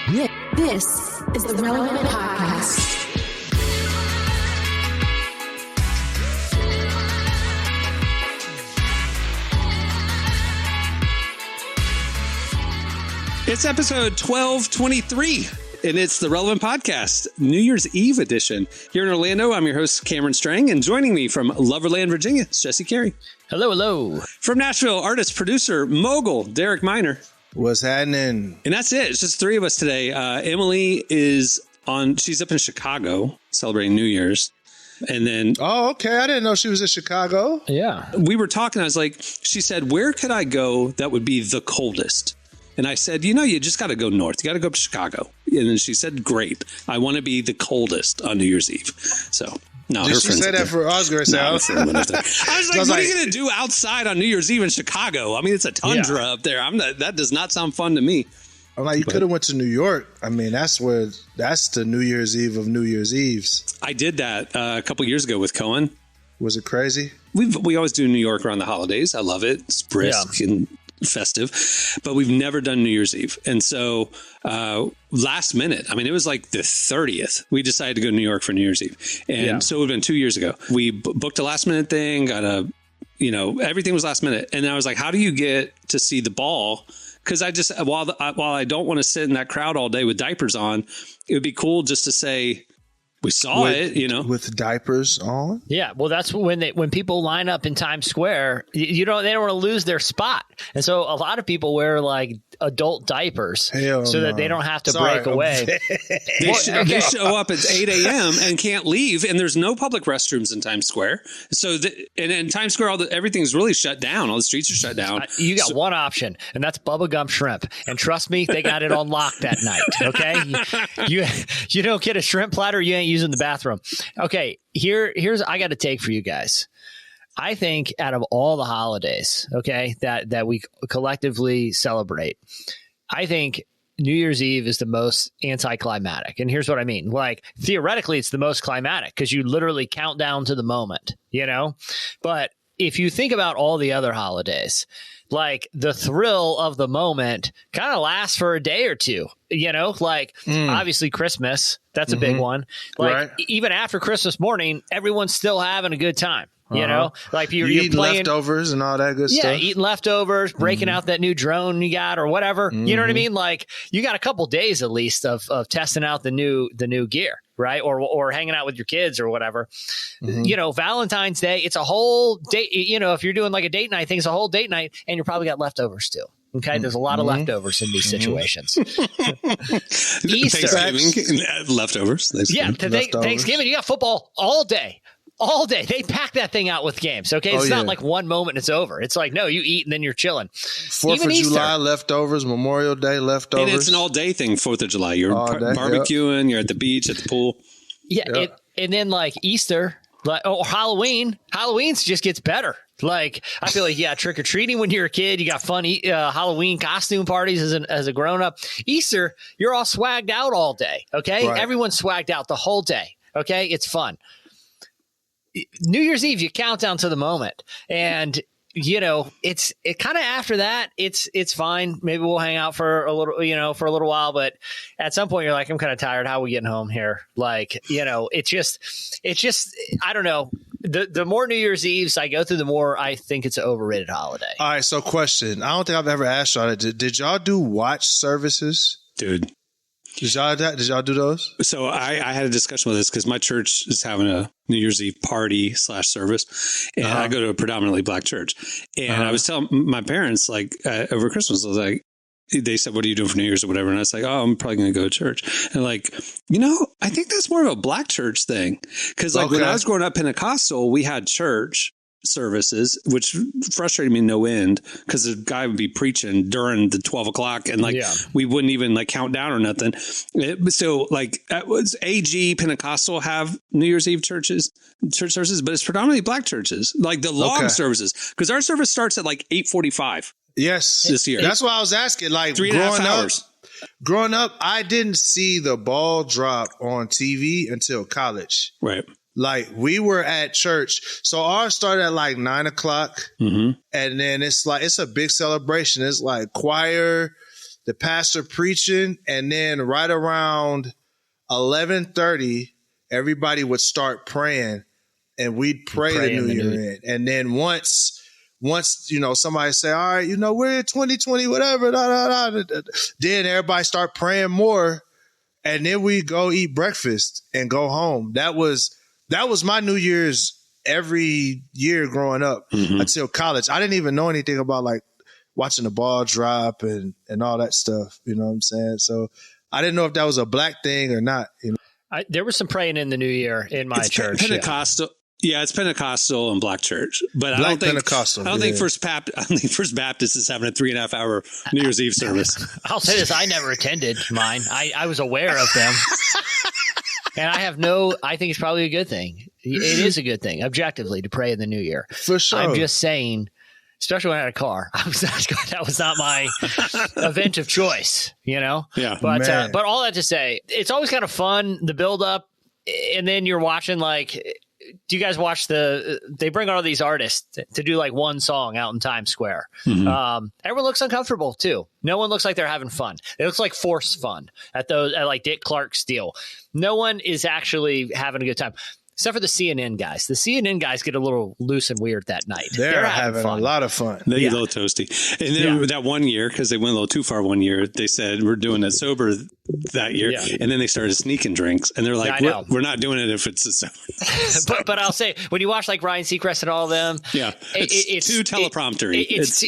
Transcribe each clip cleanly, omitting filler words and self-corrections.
This is the Relevant Podcast. It's episode 1223, and it's the Relevant Podcast, New Year's Eve edition. Here in Orlando, I'm your host, Cameron Strang, and joining me from Loverland, Virginia, is Jesse Carey. Hello, hello. From Nashville, artist, producer, mogul, Derek Miner. What's happening? And that's it. It's just three of us today. Emily is she's up in Chicago celebrating New Year's. And then... Oh, okay. I didn't know she was in Chicago. Yeah. We were talking. I was like, she said, where could I go that would be the coldest? And I said, you just got to go north. You got to go up to Chicago. And then she said, great. I want to be the coldest on New Year's Eve. So, no, Did her she friends say that for Oscar's house? I was like, what are you going to do outside on New Year's Eve in Chicago? I mean, it's a tundra up there. That does not sound fun to me. I'm like, you could have went to New York. I mean, that's the New Year's Eve of New Year's Eves. I did that a couple years ago with Cohen. Was it crazy? We always do New York around the holidays. I love it. It's brisk and festive, but we've never done New Year's Eve. And so last minute, I mean, it was like the 30th, we decided to go to New York for New Year's Eve. And so it would have been 2 years ago. We booked a last minute thing, everything was last minute. And I was like, how do you get to see the ball? Because while I don't want to sit in that crowd all day with diapers on, it would be cool just to say, we saw it, with diapers on. Yeah, well, that's when people line up in Times Square, they don't want to lose their spot, and so a lot of people wear like adult diapers that they don't have to break away. They show up at 8 a.m. and can't leave, and there's no public restrooms in Times Square. So and in Times Square, everything's really shut down. All the streets are shut down. You got one option, and that's bubblegum shrimp. And trust me, they got it on lock that night. Okay, you don't get a shrimp platter, you ain't using the bathroom. Okay, here's I got a take for you guys. I think out of all the holidays, okay, that we collectively celebrate, I think New Year's Eve is the most anticlimactic. And here's what I mean. Like, theoretically, it's the most climatic because you literally count down to the moment, But if you think about all the other holidays, like the thrill of the moment kind of lasts for a day or two, obviously Christmas, that's a big one. Like even after Christmas morning, everyone's still having a good time. Like you're eating playing leftovers and all that good stuff. Yeah, eating leftovers, breaking out that new drone you got or whatever. You know what I mean? Like you got a couple days at least of testing out the new gear, right? Or hanging out with your kids or whatever. Valentine's Day, it's a whole day. If you're doing like a date night thing, it's a whole date night, and you probably got leftovers too. Okay, there's a lot of leftovers in these situations. Easter, Thanksgiving, leftovers. Thanksgiving, you got football all day. All day. They pack that thing out with games, okay? It's not like one moment and it's over. It's like, no, you eat and then you're chilling. 4th of July leftovers, Memorial Day leftovers. And it's an all-day thing, 4th of July. You're barbecuing, you're at the beach, at the pool. Yeah, and then like Easter, or Halloween. Halloween just gets better. Like, I feel like, trick-or-treating when you're a kid. You got fun Halloween costume parties as a grown-up. Easter, you're all swagged out all day, okay? Right. Everyone's swagged out the whole day, okay? It's fun. New Year's Eve, you count down to the moment, and it's kind of after that. It's fine. Maybe we'll hang out for a little while, but at some point you're like, I'm kind of tired. How are we getting home here? Like, it's just I don't know. The more New Year's Eves I go through, the more I think it's an overrated holiday. All right. So question. I don't think I've ever asked y'all that. Did y'all do watch services? Dude. Did y'all do those? So I had a discussion with this because my church is having a New Year's Eve party / service, and I go to a predominantly black church. And I was telling my parents, like over Christmas, I was like, they said, "What are you doing for New Year's or whatever?" And I was like, "Oh, I'm probably going to go to church." And like, I think that's more of a black church thing because when I was growing up Pentecostal, we had church services, which frustrated me no end because the guy would be preaching during the 12 o'clock and we wouldn't even count down or nothing. So was AG Pentecostal have New Year's Eve church services, but it's predominantly black churches, like the long services, because our service starts at 8:45. Yes, this year. That's why I was asking. 3.5 hours. Growing up, I didn't see the ball drop on TV until college. Right. Like, we were at church. So ours started at like 9 o'clock. Mm-hmm. And then it's a big celebration. It's like choir, the pastor preaching, and then right around 11:30, everybody would start praying, and we'd pray the new year in. And then once somebody say, all right, we're in 2020, whatever, then everybody start praying more, and then we go eat breakfast and go home. That was my New Year's every year growing up until college. I didn't even know anything about like watching the ball drop and all that stuff. You know what I'm saying? So I didn't know if that was a black thing or not. There was some praying in the new year in my church. Pentecostal. Yeah, it's Pentecostal and black church, but I don't think First Baptist is having a 3.5 hour New Year's Eve service. I'll say this: I never attended mine. I was aware of them, and I think it's probably a good thing. It is a good thing, objectively, to pray in the new year. For sure. I'm just saying, especially when I had a car, that was not my event of choice. Yeah. But all that to say, it's always kind of fun, the build up, and then you're watching like. Do you guys watch they bring all these artists to do like one song out in Times Square. Everyone looks uncomfortable too. No one looks like they're having fun. It looks like forced fun at like Dick Clark's deal. No one is actually having a good time. Except for the CNN guys. The CNN guys get a little loose and weird that night. They're having fun. A lot of fun. They get a little toasty. And then that one year, because they went a little too far one year, they said, we're doing it sober that year. Yeah. And then they started sneaking drinks. And they're like, we're not doing it if it's a sober. but I'll say, when you watch like Ryan Seacrest and all of them. Yeah. It's too telepromptery. It's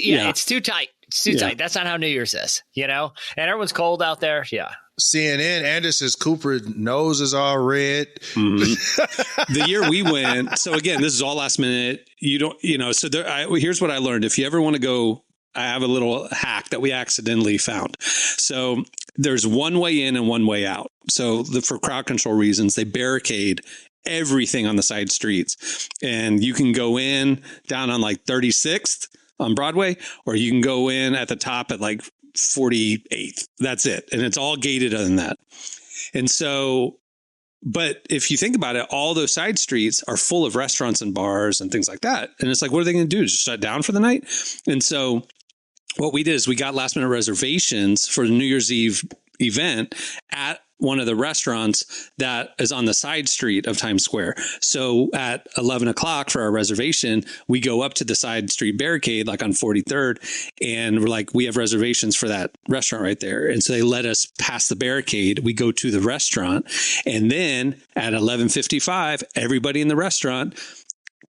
too tight. It's too tight. That's not how New Year's is, And everyone's cold out there. Yeah. CNN, Anderson Cooper's nose is all red. The year we went, so again, this is all last minute. Here's what I learned. If you ever want to go, I have a little hack that we accidentally found. So there's one way in and one way out. So for crowd control reasons, they barricade everything on the side streets. And you can go in down on like 36th on Broadway, or you can go in at the top at like 48th. That's it. And it's all gated other than that. And so, but if you think about it, all those side streets are full of restaurants and bars and things like that. And it's like, what are they going to do? Just shut down for the night? And so what we did is we got last minute reservations for the New Year's Eve event at one of the restaurants that is on the side street of Times Square. So at 11 o'clock for our reservation, we go up to the side street barricade, like on 43rd, and we're like, we have reservations for that restaurant right there. And so they let us pass the barricade. We go to the restaurant, and then at 11:55, everybody in the restaurant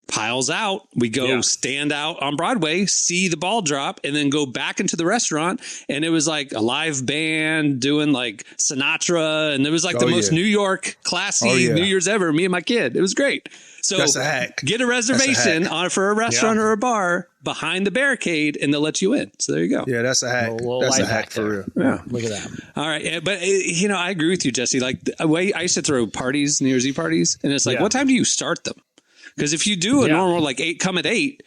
piles out. We go stand out on Broadway, see the ball drop, and then go back into the restaurant. And it was like a live band doing like Sinatra. And it was like the most New York classy New Year's ever. Me and my kid. It was great. So that's a hack. Get a reservation for a restaurant or a bar behind the barricade, and they'll let you in. So there you go. Yeah, that's a hack. That's a hack for real. Yeah. Look at that. All right. But, I agree with you, Jesse. Like the way I used to throw parties, New Year's Eve parties, and it's like, what time do you start them? Because if you do a normal, like 8, come at 8,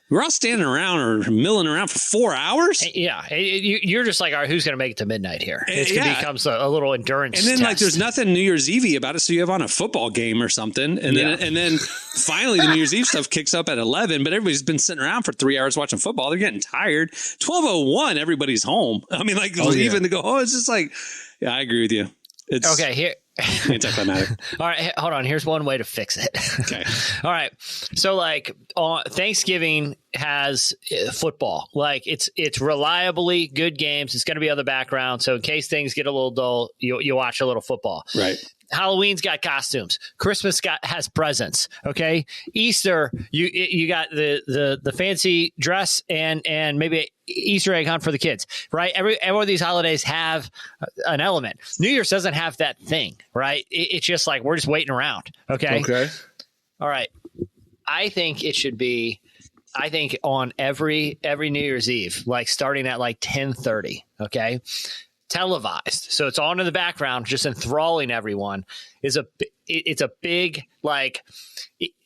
we're all standing around or milling around for 4 hours. Yeah. You're just like, all right, who's going to make it to midnight here? It becomes a little endurance And then test. like, there's nothing New Year's Eve about it. So you have on a football game or something. And then finally the New Year's Eve stuff kicks up at 11, but everybody's been sitting around for 3 hours watching football. They're getting tired. 12:01, everybody's home. I mean, like leaving to go, it's just like, I agree with you. It's okay. Here. Anticlimactic. All right, hold on. Here's one way to fix it. Okay. All right. So like Thanksgiving has football. Like it's reliably good games. It's going to be on the background. So in case things get a little dull, you watch a little football. Right. Halloween's got costumes. Christmas has presents. Okay. Easter, you got the fancy dress and maybe Easter egg hunt for the kids, right? Every one of these holidays have an element. New Year's doesn't have that thing, right? It's just like we're just waiting around. Okay. Okay. All right. I think it should be. I think on every New Year's Eve, like starting at like 10:30. Okay. Televised, so it's on in the background, just enthralling everyone. It's a big like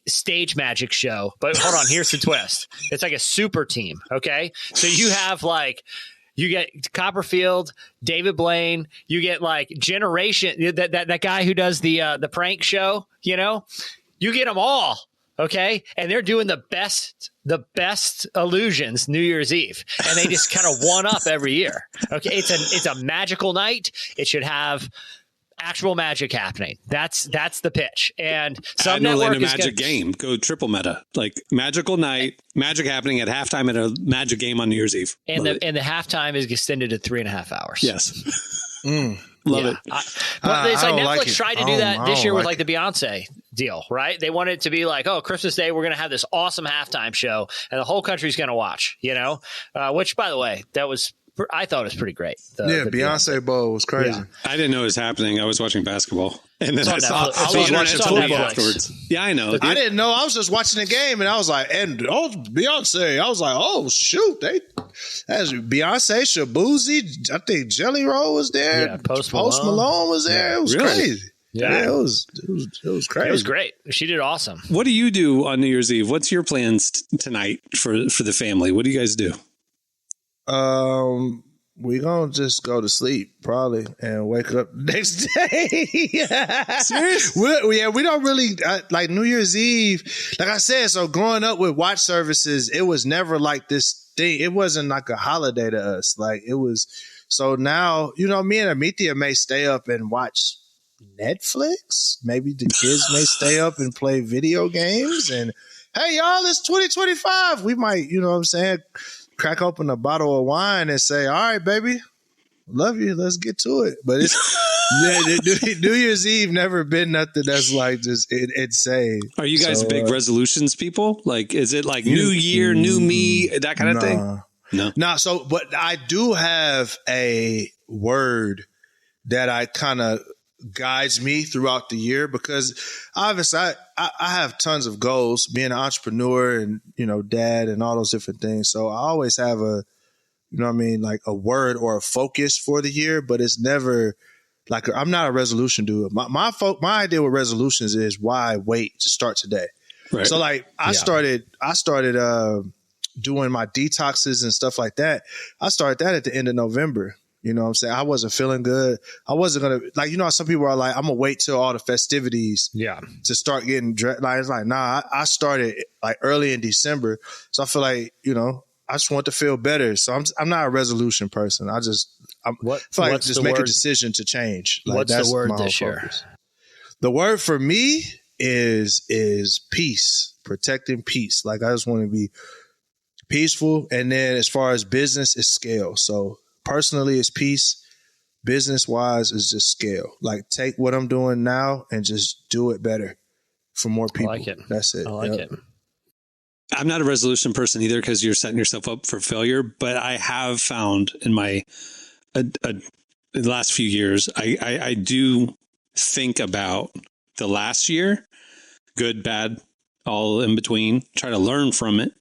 stage magic show. But hold on, here's the twist. It's like a super team. Okay, so you have like you get Copperfield, David Blaine. You get like Generation, that guy who does the prank show. You get them all. Okay. And they're doing the best illusions New Year's Eve. And they just kind of one up every year. Okay. It's a magical night. It should have actual magic happening. That's the pitch. And some network is magic game. Go triple meta. Like magical night, magic happening at halftime at a magic game on New Year's Eve. And the halftime is extended to 3.5 hours. Yes. Love it. But it's like Netflix tried to do that this year with like the Beyonce deal, right? They wanted it to be like, oh, Christmas Day, we're going to have this awesome halftime show and the whole country's going to watch, which, by the way, I thought it was pretty great. The Beyonce Bowl was crazy. Yeah. I didn't know it was happening. I was watching basketball. And then I saw Netflix afterwards. Yeah, I know. I didn't know. I was just watching the game and I was like, Beyonce. I was like, oh, shoot. That's Beyonce, Shabuzi. I think Jelly Roll was there. Yeah, Post Malone was there. It was crazy. Yeah, it was crazy. It was great. She did awesome. What do you do on New Year's Eve? What's your plans tonight for the family? What do you guys do? We gonna just go to sleep probably and wake up next day. Seriously? We don't really like New Year's Eve. Like I said, so growing up with watch services, it was never like this thing. It wasn't like a holiday to us. Like it was. So now, me and Amithia may stay up and watch Netflix. Maybe the kids may stay up and play video games. And hey, y'all, it's 2025. We might, crack open a bottle of wine and say, all right, baby, love you. Let's get to it. But it's New Year's Eve never been nothing that's like just insane. Are you guys big resolutions people? Like, is it like new year, new me, that kind of thing? No. So, but I do have a word that I kind of guides me throughout the year because obviously I have tons of goals being an entrepreneur and dad and all those different things, so I always have a like a word or a focus for the year, but it's never like I'm not a resolution dude. My idea with resolutions is why wait to start today, right? So like I started doing my detoxes and stuff like that. I started that at the end of November. You know what I'm saying? I wasn't feeling good. I wasn't going to, like, some people are like, I'm going to wait till all the festivities to start getting dressed. Like, it's like, nah, I started like early in December. So I feel like, I just want to feel better. So I'm not a resolution person. I feel like I just make a decision to change. Like, what's the word this year? The word for me is peace, protecting peace. Like, I just want to be peaceful. And then as far as business, it's scale. So personally, it's peace. Business-wise, it's just scale. Like, take what I'm doing now and just do it better for more people. I like it. That's it. I like it. I'm not a resolution person either because you're setting yourself up for failure. But I have found in my the last few years, I do think about the last year, good, bad, all in between, try to learn from it,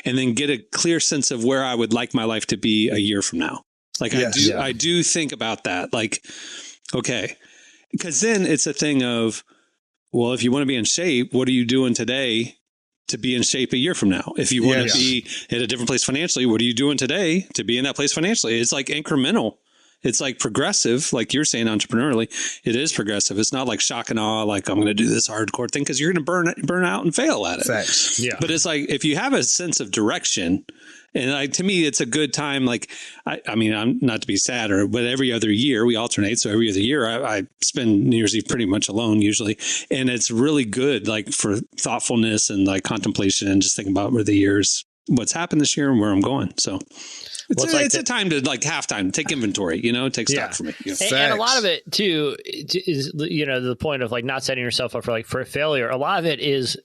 and then get a clear sense of where I would like my life to be a year from now. Like I do think about that. Like, okay, because then it's a thing of, well, if you want to be in shape, what are you doing today to be in shape a year from now? If you want to be at a different place financially, what are you doing today to be in that place financially? It's like incremental. It's like progressive, like you're saying, entrepreneurially. It is progressive. It's not like shock and awe, like I'm going to do this hardcore thing because you're going to burn out and fail at it. Facts. Yeah. But it's like if you have a sense of direction, and like to me, it's a good time. Like I mean, I'm not to be sad, but every other year we alternate. So every other year I spend New Year's Eve pretty much alone usually, and it's really good, like for thoughtfulness and like contemplation and just thinking about where the years, what's happened this year and where I'm going. So. It's a time to like halftime, take inventory, take stock for me. And a lot of it too is, the point of like not setting yourself up for failure. A lot of it is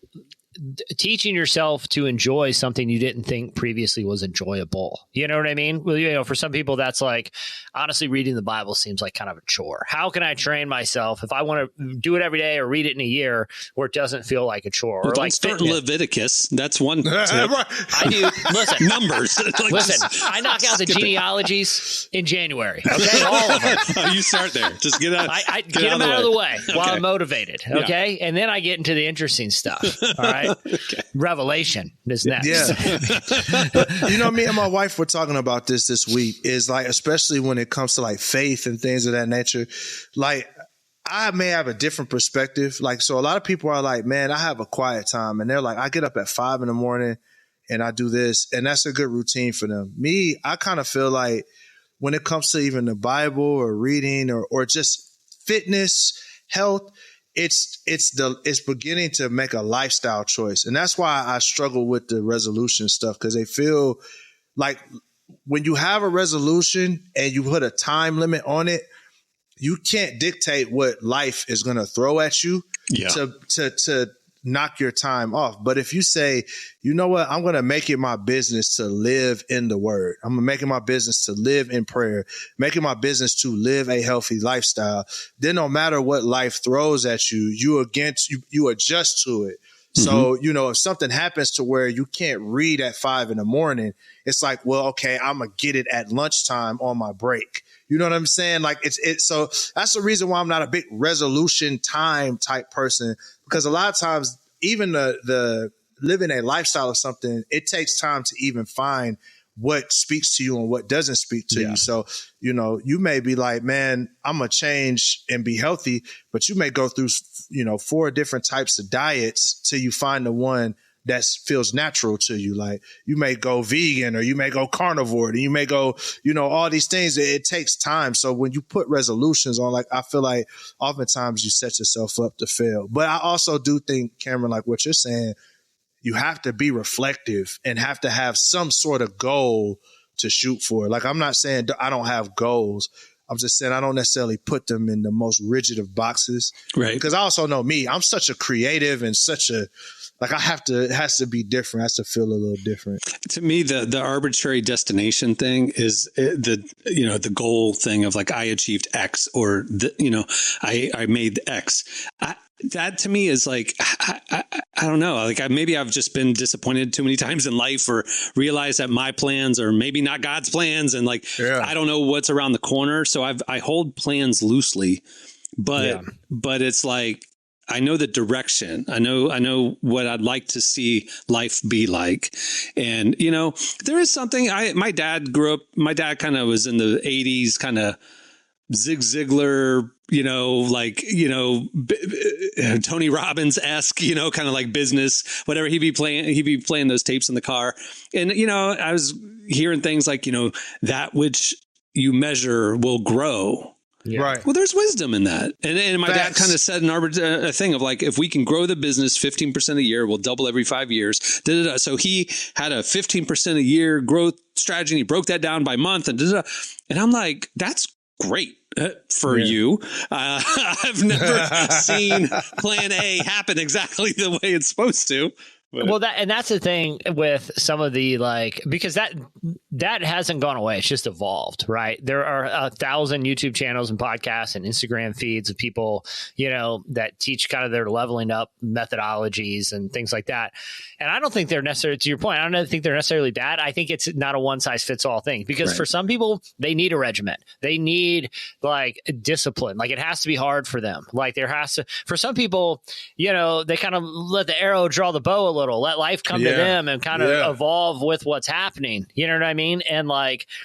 teaching yourself to enjoy something you didn't think previously was enjoyable. You know what I mean? Well, for some people, that's like, honestly, reading the Bible seems like kind of a chore. How can I train myself if I want to do it every day or read it in a year where it doesn't feel like a chore? Well, or like start Leviticus. That's one tip. I do. Listen, numbers. Listen, I knock out the genealogies in January. Okay, all of them. You start there. Just get out. I get them out of the way while I'm motivated. Okay, and then I get into the interesting stuff. All right. Okay. Revelation is next. Yeah. Me and my wife were talking about this week is like, especially when it comes to like faith and things of that nature. Like, I may have a different perspective. Like, so a lot of people are like, man, I have a quiet time. And they're like, I get up at 5 a.m. and I do this. And that's a good routine for them. Me, I kind of feel like when it comes to even the Bible or reading or just fitness, health, it's beginning to make a lifestyle choice. And that's why I struggle with the resolution stuff, because they feel like when you have a resolution and you put a time limit on it, you can't dictate what life is going to throw at you to knock your time off. But if you say, you know what, I'm going to make it my business to live in the word. I'm going to make it my business to live in prayer, make it my business to live a healthy lifestyle. Then no matter what life throws at you, you adjust to it. So, you know, if something happens to where you can't read at 5 a.m, it's like, well, okay, I'm going to get it at lunchtime on my break. You know what I'm saying? Like so that's the reason why I'm not a big resolution time type person, because a lot of times even the living a lifestyle of something, it takes time to even find what speaks to you and what doesn't speak to you. So, you know, you may be like, man, I'm going to change and be healthy, but you may go through, 4 different types of diets till you find the one that feels natural to you. Like you may go vegan or you may go carnivore and you may go, all these things. It takes time. So when you put resolutions on, like, I feel like oftentimes you set yourself up to fail. But I also do think, Cameron, like what you're saying, you have to be reflective and have to have some sort of goal to shoot for. Like, I'm not saying I don't have goals. I'm just saying I don't necessarily put them in the most rigid of boxes. Right. Because I also know me, I'm such a creative and it has to be different. It has to feel a little different. To me, the arbitrary destination thing is the goal thing of like, I achieved X or I made X. That to me is like, I don't know. Like maybe I've just been disappointed too many times in life, or realized that my plans are maybe not God's plans. And I don't know what's around the corner. So I hold plans loosely, but it's like, I know the direction. I know what I'd like to see life be like. And, there is something my dad kind of was in the 80s, kind of Zig Ziglar, Tony Robbins-esque, kind of like business, whatever. He'd be playing those tapes in the car. And, I was hearing things like, that which you measure will grow. Yeah. Right. Well, there's wisdom in that. And my dad kind of said a thing of like, if we can grow the business 15% a year, we'll double every 5 years. So he had a 15% a year growth strategy. And he broke that down by month. And I'm like, that's great for you. I've never seen plan A happen exactly the way it's supposed to. Well, that's the thing with some of the because that hasn't gone away. It's just evolved, right? There are 1,000 YouTube channels and podcasts and Instagram feeds of people, that teach kind of their leveling up methodologies and things like that. And I don't think they're necessarily, to your point, I don't think they're necessarily bad. I think it's not a one size fits all thing, because for some people, they need a regimen. They need discipline. Like it has to be hard for them. For some people, they kind of let the arrow draw the bow a little, let life come to them and kind of evolve with what's happening. You know what I mean? And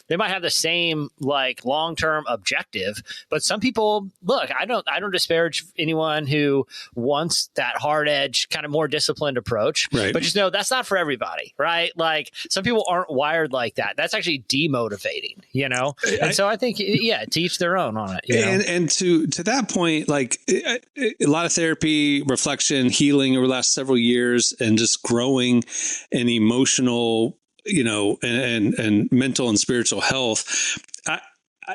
they might have the same long-term objective, but some people, look, I don't disparage anyone who wants that hard edge, kind of more disciplined approach, but just know that's not for everybody, right? Like some people aren't wired like that. That's actually demotivating, And so I think, to each their own on it. And to that point, a lot of therapy, reflection, healing over the last several years, and just growing an emotional, and mental and spiritual health.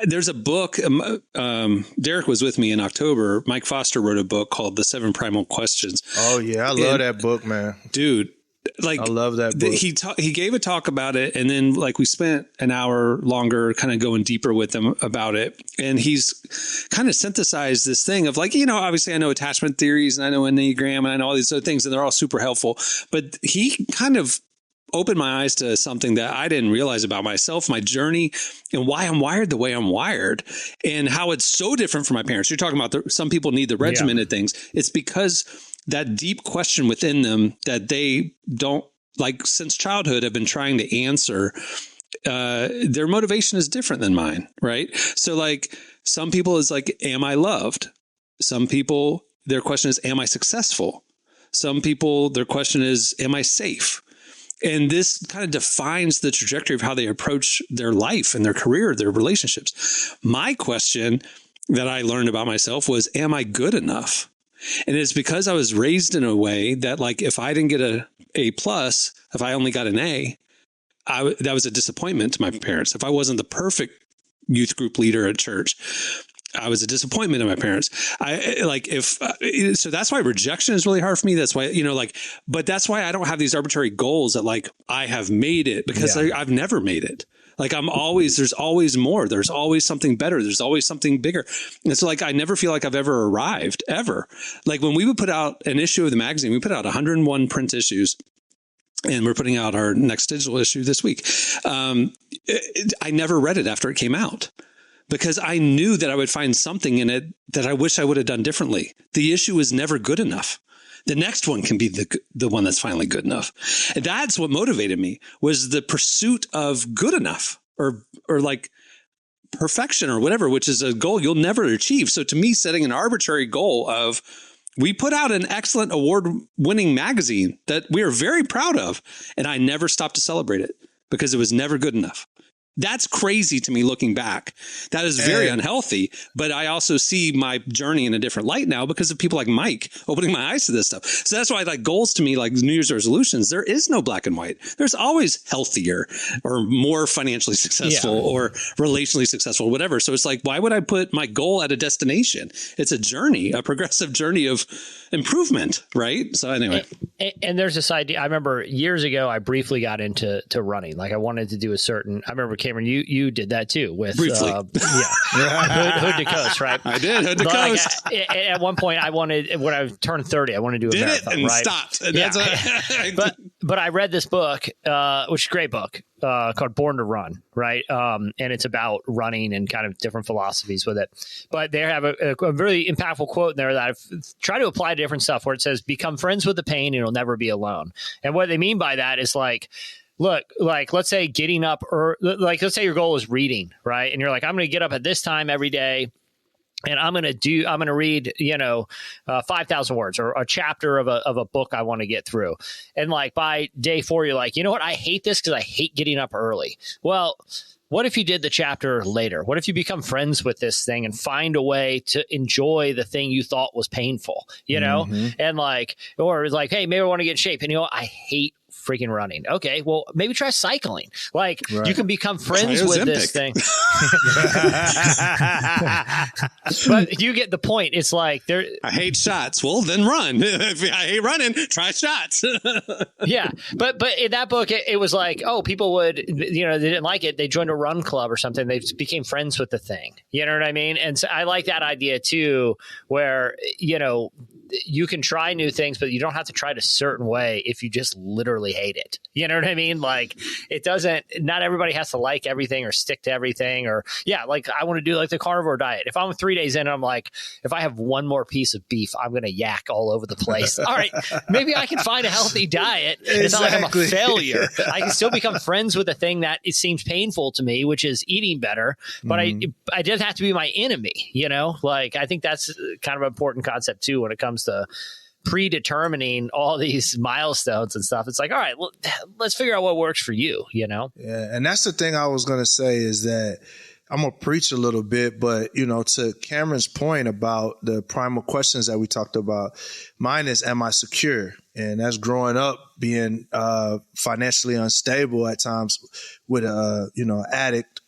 There's a book. Derek was with me in October. Mike Foster wrote a book called The 7 Primal Questions. Oh yeah, I love that book, man. Dude, I love that book. He gave a talk about it, and then we spent an hour longer kind of going deeper with him about it. And he's kind of synthesized this thing of obviously I know attachment theories and I know Enneagram and I know all these other things, and they're all super helpful. But he kind of opened my eyes to something that I didn't realize about myself, my journey, and why I'm wired the way I'm wired, and how it's so different from my parents. You're talking about some people need the regimented things. It's because that deep question within them that they don't, since childhood, have been trying to answer. Their motivation is different than mine, right? So some people is am I loved? Some people, their question is, am I successful? Some people, their question is, am I safe? And this kind of defines the trajectory of how they approach their life and their career, their relationships. My question that I learned about myself was, am I good enough? And it's because I was raised in a way that, like, if I didn't get a A plus, if I only got an A, that was a disappointment to my parents. If I wasn't the perfect youth group leader at church, I was a disappointment to my parents. So that's why rejection is really hard for me. That's why, but that's why I don't have these arbitrary goals that, like, I have made it, because I've never made it. Like, there's always more. There's always something better. There's always something bigger. And so, like, I never feel like I've ever arrived, ever. Like, when we would put out an issue of the magazine, we put out 101 print issues, and we're putting out our next digital issue this week. I never read it after it came out, because I knew that I would find something in it that I wish I would have done differently. The issue is never good enough. The next one can be the one that's finally good enough. And that's what motivated me, was the pursuit of good enough, or like perfection or whatever, which is a goal you'll never achieve. So to me, setting an arbitrary goal of, we put out an excellent award-winning magazine that we are very proud of, and I never stopped to celebrate it because it was never good enough. That's crazy to me looking back. That is very unhealthy, but I also see my journey in a different light now because of people like Mike opening my eyes to this stuff. So that's why, like, goals to me, like New Year's resolutions, there is no black and white. There's always healthier or more financially successful or relationally successful, whatever. So it's like, why would I put my goal at a destination? It's a journey, a progressive journey of improvement, right? So anyway. And there's this idea. I remember years ago, I briefly got into running. Like, I wanted to do I remember, Cameron, you did that too with briefly. Hood to Coast, right? I did Hood to Coast. Like, at one point, when I turned 30, I wanted to do a marathon. Did it and right? stopped. Yeah. But I read this book, which is a great book, called Born to Run, right? And it's about running and kind of different philosophies with it. But they have a really impactful quote in there that I've tried to apply to different stuff, where it says, become friends with the pain and you'll never be alone. And what they mean by that is, like, look, like, let's say getting up, or like, let's say your goal is reading, right? And you're like, I'm going to get up at this time every day, and I'm going to read, 5,000 words or a chapter of a book I want to get through. And, like, by day 4, you're like, you know what? I hate this because I hate getting up early. Well, what if you did the chapter later? What if you become friends with this thing and find a way to enjoy the thing you thought was painful, and like, or like, hey, maybe I want to get in shape, and I hate freaking running. Okay, well, maybe try cycling. Like, you can become friends with this thing. But you get the point. It's like, I hate shots. Well, then run. If I hate running, try shots. Yeah. But in that book, it was like, oh, people would, they didn't like it. They joined a run club or something. They became friends with the thing. You know what I mean? And so I like that idea too, where, you can try new things, but you don't have to try it a certain way if you just literally hate it. You know what I mean? Like, not everybody has to like everything or stick to everything, or like, I want to do like the carnivore diet. If I'm 3 days in and I'm like, if I have one more piece of beef, I'm going to yak all over the place. All right, maybe I can find a healthy diet. Exactly. It's not like I'm a failure. I can still become friends with a thing that it seems painful to me, which is eating better, but I didn't have to be my enemy, Like, I think that's kind of an important concept too when it comes to predetermining all these milestones and stuff. It's like, all right, well, let's figure out what works for you, Yeah. And that's the thing I was going to say, is that I'm going to preach a little bit, but, to Cameron's point about the primal questions that we talked about, mine is, am I secure? And that's growing up being financially unstable at times with an addict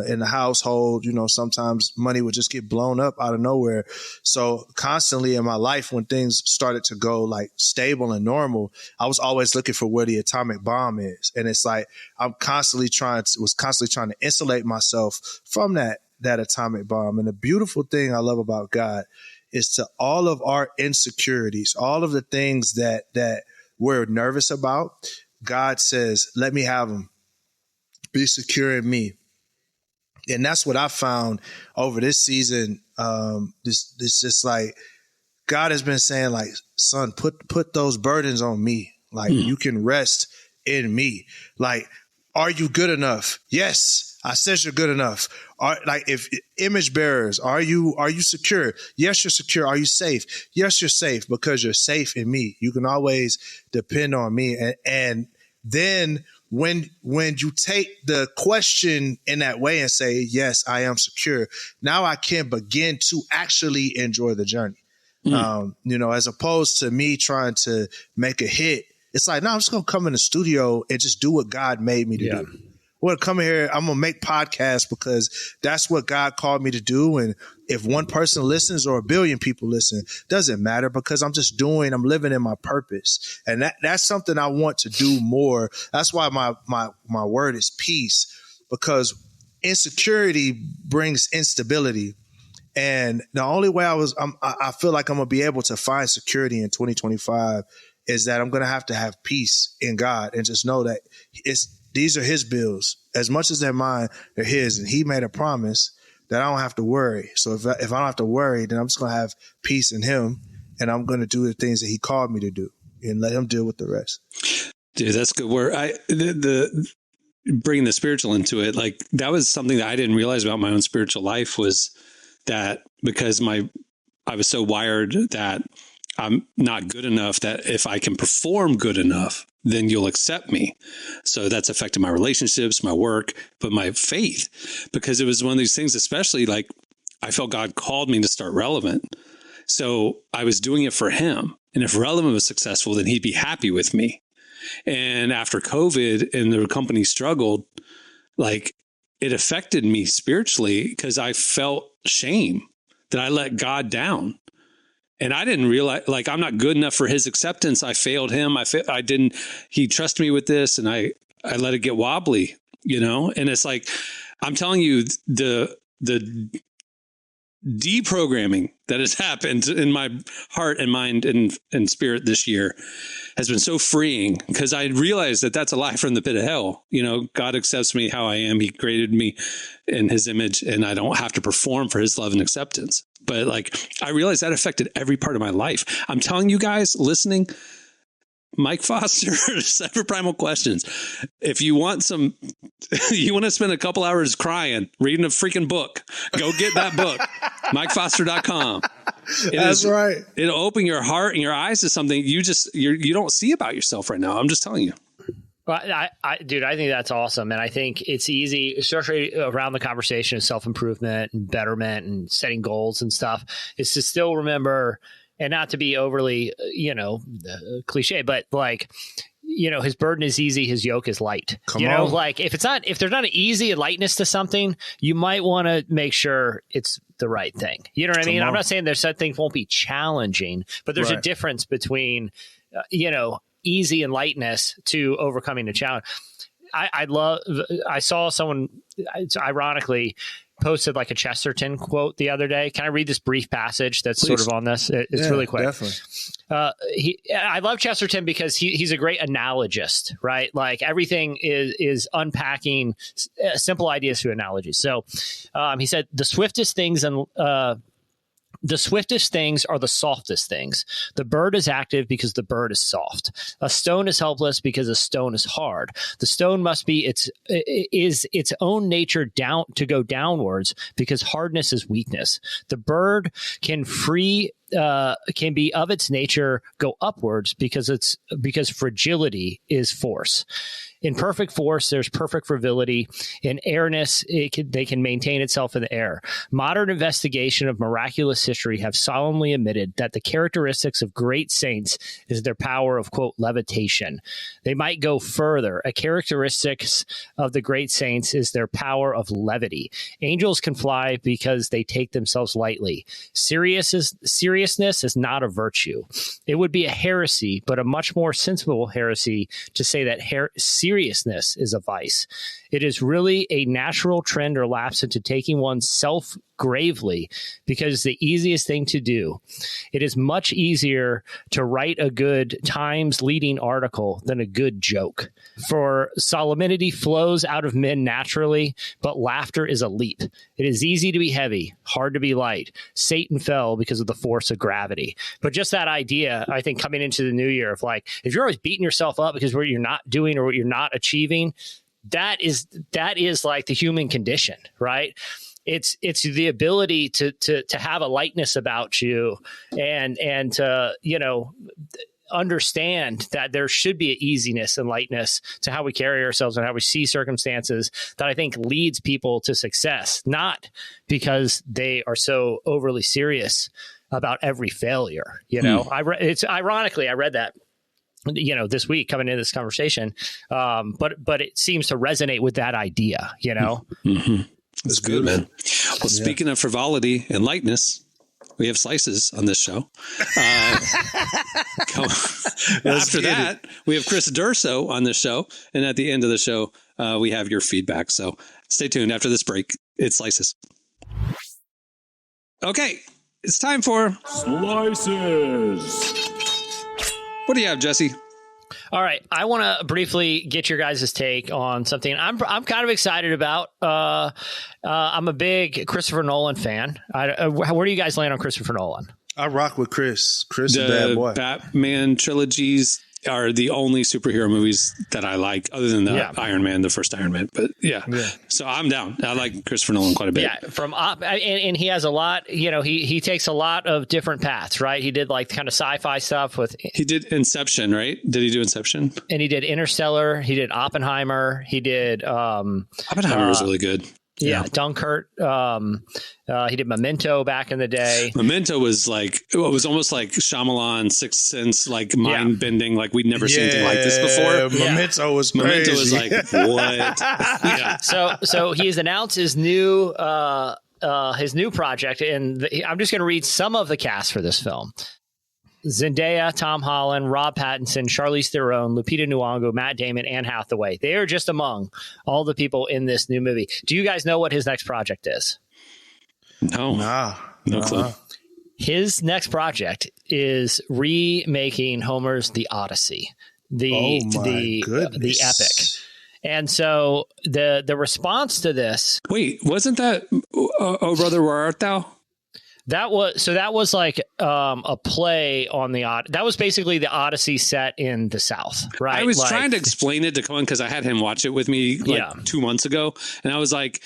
in the household. Sometimes money would just get blown up out of nowhere. So constantly in my life, when things started to go like stable and normal, I was always looking for where the atomic bomb is. And it's like, was constantly trying to insulate myself from that atomic bomb. And the beautiful thing I love about God is, to all of our insecurities, all of the things that we're nervous about, God says, let me have them. Be secure in me. And that's what I found over this season. This just like, God has been saying, like, son, put those burdens on me. Like, you can rest in me. Like, Are you good enough? Yes, I said you're good enough. If image bearers, are you secure? Yes, you're secure. Are you safe? Yes, you're safe because you're safe in me. You can always depend on me. And then when you take the question in that way and say, yes, I am secure, now I can begin to actually enjoy the journey. As opposed to me trying to make a hit. It's like, no, I'm just going to come in the studio and just do what God made me to do. I'm going to come here. I'm going to make podcasts because that's what God called me to do. And if one person listens or a billion people listen, doesn't matter because I'm living in my purpose. And that's something I want to do more. That's why my word is peace, because insecurity brings instability. And the only way I feel like I'm going to be able to find security in 2025 is that I'm going to have peace in God and just know that these are his bills. As much as they're mine, they're his. And he made a promise that I don't have to worry. So if I don't have to worry, then I'm just going to have peace in him, and I'm going to do the things that he called me to do and let him deal with the rest. Dude, that's good. Bringing the spiritual into it, like that was something that I didn't realize about my own spiritual life, was that because I was so wired that I'm not good enough, that if I can perform good enough, then you'll accept me. So that's affected my relationships, my work, but my faith, because it was one of these things, especially like I felt God called me to start Relevant. So I was doing it for him. And if Relevant was successful, then he'd be happy with me. And after COVID and the company struggled, like it affected me spiritually because I felt shame that I let God down. And I didn't realize, like, I'm not good enough for his acceptance. I failed him. He trusted me with this, and I let it get wobbly, and it's like, I'm telling you, the deprogramming that has happened in my heart and mind and spirit this year has been so freeing, because I realized that that's a lie from the pit of hell. God accepts me how I am. He created me in his image, and I don't have to perform for his love and acceptance. But like, I realized that affected every part of my life. I'm telling you guys listening, Mike Foster, Separate Primal Questions. If you want you want to spend a couple hours crying, reading a freaking book, go get that book, MikeFoster.com. That's right. It'll open your heart and your eyes to something you don't see about yourself right now. I'm just telling you. Well, dude, I think that's awesome. And I think it's easy, especially around the conversation of self-improvement and betterment and setting goals and stuff, is to still remember, and not to be overly, cliche, but like, his burden is easy, his yoke is light. Like if there's not an easy lightness to something, you might want to make sure it's the right thing. You know what I mean? I'm not saying there's some things won't be challenging, but there's a difference between, easy and lightness to overcoming a challenge. I saw someone, ironically, posted like a Chesterton quote the other day. Can I read this brief passage that's sort of on this? It's really quick. Definitely. I love Chesterton because he's a great analogist, right? Like everything is unpacking simple ideas through analogies. So he said, the swiftest things are the softest things. The bird is active because the bird is soft. A stone is helpless because a stone is hard. The stone must be its own nature down to go downwards because hardness is weakness. The bird can be of its nature go upwards because fragility is force. In perfect force, there's perfect frivolity. In airness, they can maintain itself in the air. Modern investigation of miraculous history have solemnly admitted that the characteristics of great saints is their power of, quote, levitation. They might go further. A characteristics of the great saints is their power of levity. Angels can fly because they take themselves lightly. Seriousness is not a virtue. It would be a heresy, but a much more sensible heresy to say that seriousness is a vice. It is really a natural trend or lapse into taking oneself gravely because the easiest thing to do. It is much easier to write a good Times leading article than a good joke. For solemnity flows out of men naturally, but laughter is a leap. It is easy to be heavy, hard to be light. Satan fell because of the force of gravity. But just that idea, I think, coming into the new year of like, if you're always beating yourself up because what you're not doing or what you're not achieving, that is like the human condition, right? It's the ability to have a lightness about you and to, understand that there should be an easiness and lightness to how we carry ourselves and how we see circumstances that I think leads people to success, not because they are so overly serious about every failure. It's ironically, I read that, this week coming into this conversation. But it seems to resonate with that idea, Mm-hmm. That's good, man. Well, speaking of frivolity and lightness, we have slices on this show. After that, we have Chris Durso on this show. And at the end of the show, we have your feedback. So stay tuned. After this break, it's slices. Okay, it's time for Slices. What do you have, Jesse? All right. I want to briefly get your guys' take on something I'm kind of excited about. I'm a big Christopher Nolan fan. Where do you guys land on Christopher Nolan? I rock with Chris. Chris is a bad boy. Batman trilogies are the only superhero movies that I like, other than the Iron Man, the first Iron Man. But so I'm down. I like Christopher Nolan quite a bit. Yeah, and he has a lot. He takes a lot of different paths, right? He did like kind of sci-fi stuff with. He did Inception, right? Did he do Inception? And he did Interstellar. He did Oppenheimer. He did. Oppenheimer was really good. Yeah, Dunkirk. He did Memento back in the day. Memento was almost like Shyamalan, Sixth Sense, like mind bending. Like we'd never seen anything like this before. Memento was crazy. Memento was like what? So he has announced his new project, and I'm just going to read some of the cast for this film. Zendaya, Tom Holland, Rob Pattinson, Charlize Theron, Lupita Nyong'o, Matt Damon, Anne Hathaway. They are just among all the people in this new movie. Do you guys know what his next project is? No. No clue. His next project is remaking Homer's The Odyssey, the epic. And so the response to this. Wait, wasn't that Oh Brother, Where Art Thou? That was like a play on that was basically the Odyssey set in the South, right? I was trying to explain it to Cohen because I had him watch it with me 2 months ago, and I was like,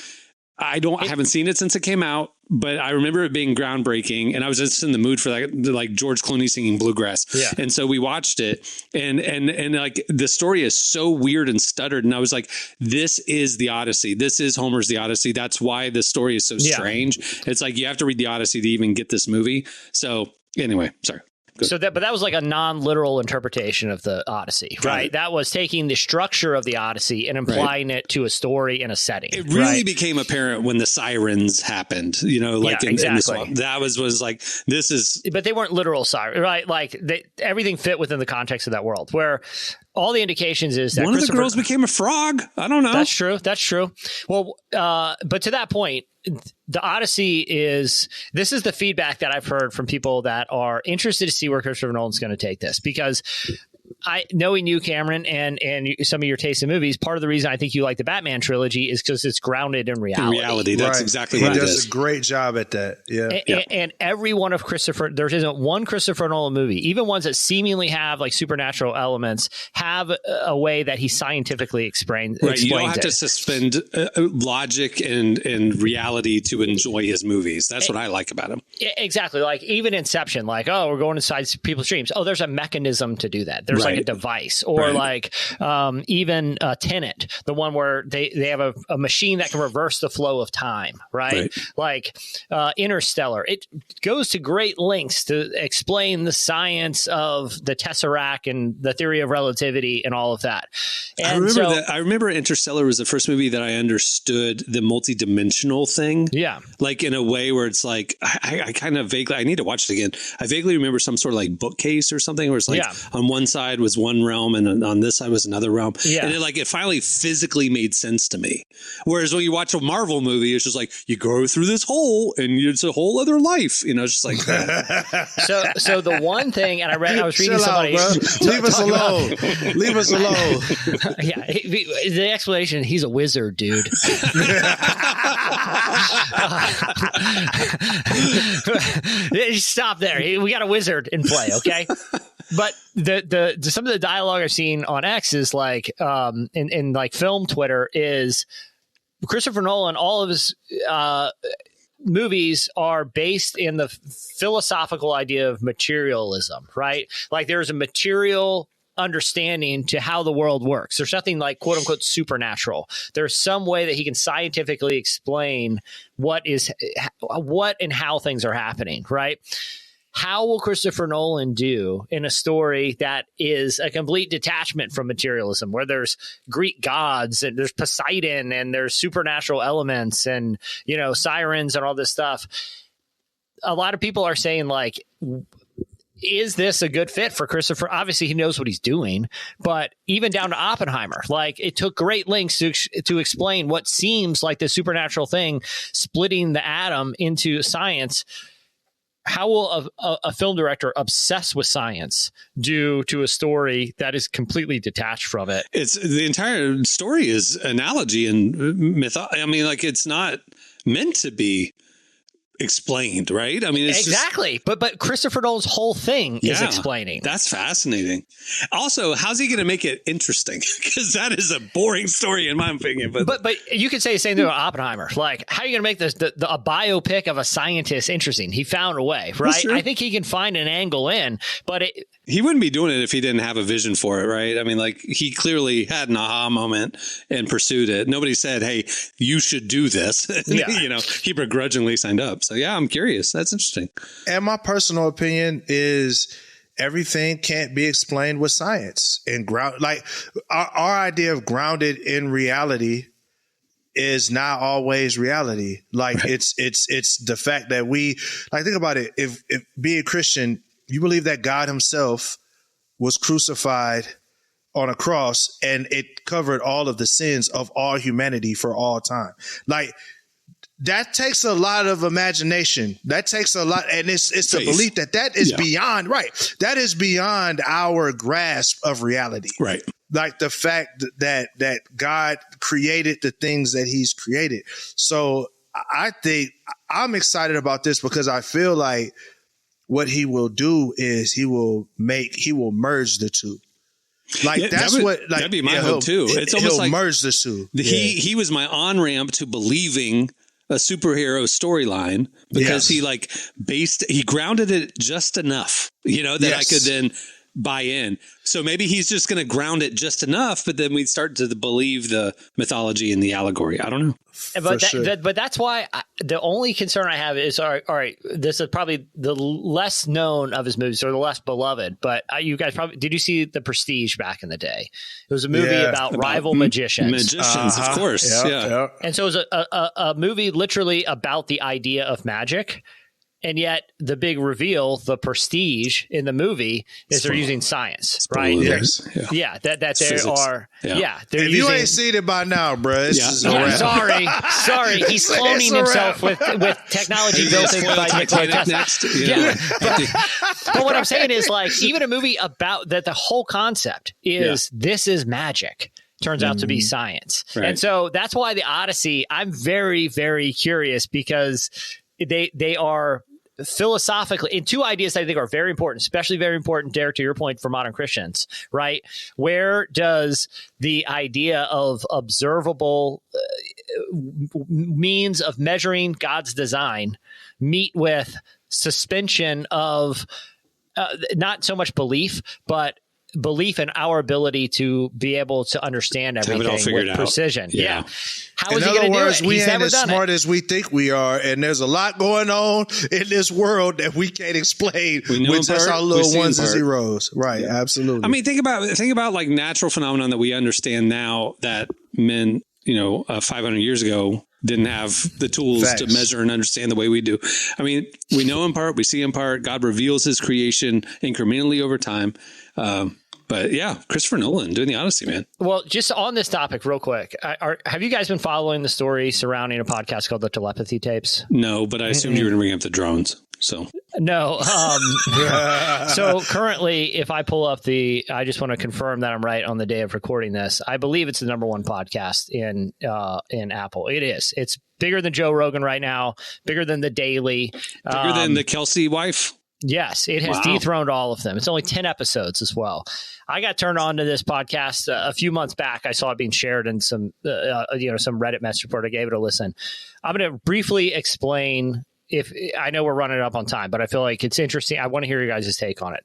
I haven't seen it since it came out, but I remember it being groundbreaking, and I was just in the mood for like George Clooney singing bluegrass. Yeah. And so we watched it, and like the story is so weird and stuttered, and I was like, this is the Odyssey. This is Homer's The Odyssey. That's why the story is so strange. It's like you have to read the Odyssey to even get this movie. So anyway, sorry. But that was like a non-literal interpretation of the Odyssey, right? That was taking the structure of the Odyssey and applying it to a story and a setting. It really became apparent when the sirens happened, in the swamp. That was like, this is... But they weren't literal sirens, right? Like everything fit within the context of that world, where all the indications is that one of the girls became a frog. I don't know. That's true. Well, but to that point, the Odyssey this is the feedback that I've heard from people that are interested to see where Christopher Nolan's going to take this, because knowing you, Cameron, and some of your taste in movies, part of the reason I think you like the Batman trilogy is because it's grounded in reality. That's exactly what it is. He does a great job at that. Yeah. And every one of there isn't one Christopher Nolan movie, even ones that seemingly have like supernatural elements, have a way that he scientifically explains. You don't have to suspend logic and reality to enjoy his movies. That's what I like about him. Exactly. Like even Inception, like, we're going inside people's dreams. Oh, there's a mechanism to do that. There's like a device, or like even Tenet, the one where they have a machine that can reverse the flow of time, right? Like Interstellar, it goes to great lengths to explain the science of the Tesseract and the theory of relativity and all of that. And I remember Interstellar was the first movie that I understood the multidimensional thing. Yeah, like in a way where it's like I kind of vaguely, I need to watch it again. I vaguely remember some sort of like bookcase or something where it's like on one side was one realm and on this side was another realm. Yeah. And it finally physically made sense to me. Whereas when you watch a Marvel movie, it's just like you go through this hole and it's a whole other life. It's just like So the one thing, and I was reading somebody leave us alone. Leave us alone. Yeah. The explanation, he's a wizard, dude. Stop there. We got a wizard in play, okay? But the some of the dialogue I've seen on X is like in like film Twitter is Christopher Nolan, all of his movies are based in the philosophical idea of materialism, right? Like there's a material understanding to how the world works. There's nothing like quote unquote supernatural. There's some way that he can scientifically explain what and how things are happening, right? How will Christopher Nolan do in a story that is a complete detachment from materialism, where there's Greek gods and there's Poseidon and there's supernatural elements and, you know, sirens and all this stuff? A lot of people are saying, like, is this a good fit for Christopher? Obviously, he knows what he's doing, but even down to Oppenheimer, like it took great lengths to explain what seems like the supernatural thing, splitting the atom into science. How will a film director obsessed with science do to a story that is completely detached from it? It's the entire story is analogy and myth. I mean, like it's not meant to be explained, right? I mean, it's exactly. But Christopher Nolan's whole thing is explaining. That's fascinating. Also, how's he going to make it interesting? Because that is a boring story in my opinion. But you could say the same thing about Oppenheimer. Like, how are you going to make a biopic of a scientist interesting? He found a way, right? I think he can find an angle in, but he wouldn't be doing it if he didn't have a vision for it, right? I mean, like he clearly had an aha moment and pursued it. Nobody said, "Hey, you should do this." You know, he begrudgingly signed up. So yeah, I'm curious. That's interesting. And my personal opinion is everything can't be explained with science and ground. Like our idea of grounded in reality is not always reality. Like it's the fact that we like, think about it. If being Christian, you believe that God himself was crucified on a cross and it covered all of the sins of all humanity for all time. Like, that takes a lot of imagination. That takes a lot. And it's a belief that is beyond, right. That is beyond our grasp of reality. Right. Like the fact that God created the things that he's created. So I think I'm excited about this because I feel like what he will do is he will merge the two. Like that'd be my hope too. It's almost he'll like merge the two. He was my on-ramp to believing a superhero storyline because he grounded it just enough, you know, that I could then buy in. So maybe he's just going to ground it just enough, but then we'd start to believe the mythology and the allegory. I don't know. But that's why the only concern I have is, all right, this is probably the less known of his movies or the less beloved, but you guys did you see The Prestige back in the day? It was a movie about rival magicians. Magicians, of course. Yep. And so it was a movie literally about the idea of magic. And yet the big reveal, The Prestige in the movie, is they're using science, right? Yes. That they physics. are. Yeah. They're if using, you ain't seen it by now, bro, it's just a wrap. Sorry. He's cloning himself with technology built in by Nikola Tesla. Next. But what I'm saying is, like, even a movie about that, the whole concept is this is magic. Turns out to be science. Right. And so that's why the Odyssey, I'm very, very curious because they are philosophically in two ideas that I think are very important, especially very important, Derek, to your point, for modern Christians, right? Where does the idea of observable means of measuring God's design meet with suspension of not so much belief, but belief in our ability to be able to understand everything with precision. Yeah. How is he going to do it? We ain't as smart as we think we are, and there's a lot going on in this world that we can't explain with just our little ones and zeros. Right. Yeah. Absolutely. I mean, think about like natural phenomenon that we understand now that men, 500 years ago didn't have the tools to measure and understand the way we do. I mean, we know in part, we see in part, God reveals his creation incrementally over time. But yeah, Christopher Nolan doing the Odyssey, man. Well, just on this topic real quick, have you guys been following the story surrounding a podcast called The Telepathy Tapes? No, but I assumed you were going to bring up the drones. So no. So currently, if I pull up I just want to confirm that I'm right on the day of recording this. I believe it's the number one podcast in Apple. It is. It's bigger than Joe Rogan right now. Bigger than The Daily. Bigger than the Kelsey wife. Yes, it has dethroned all of them. It's only 10 episodes as well. I got turned on to this podcast a few months back. I saw it being shared in some Reddit message report. I gave it a listen. I'm going to briefly explain. If I know we're running up on time, but I feel like it's interesting. I want to hear your guys' take on it.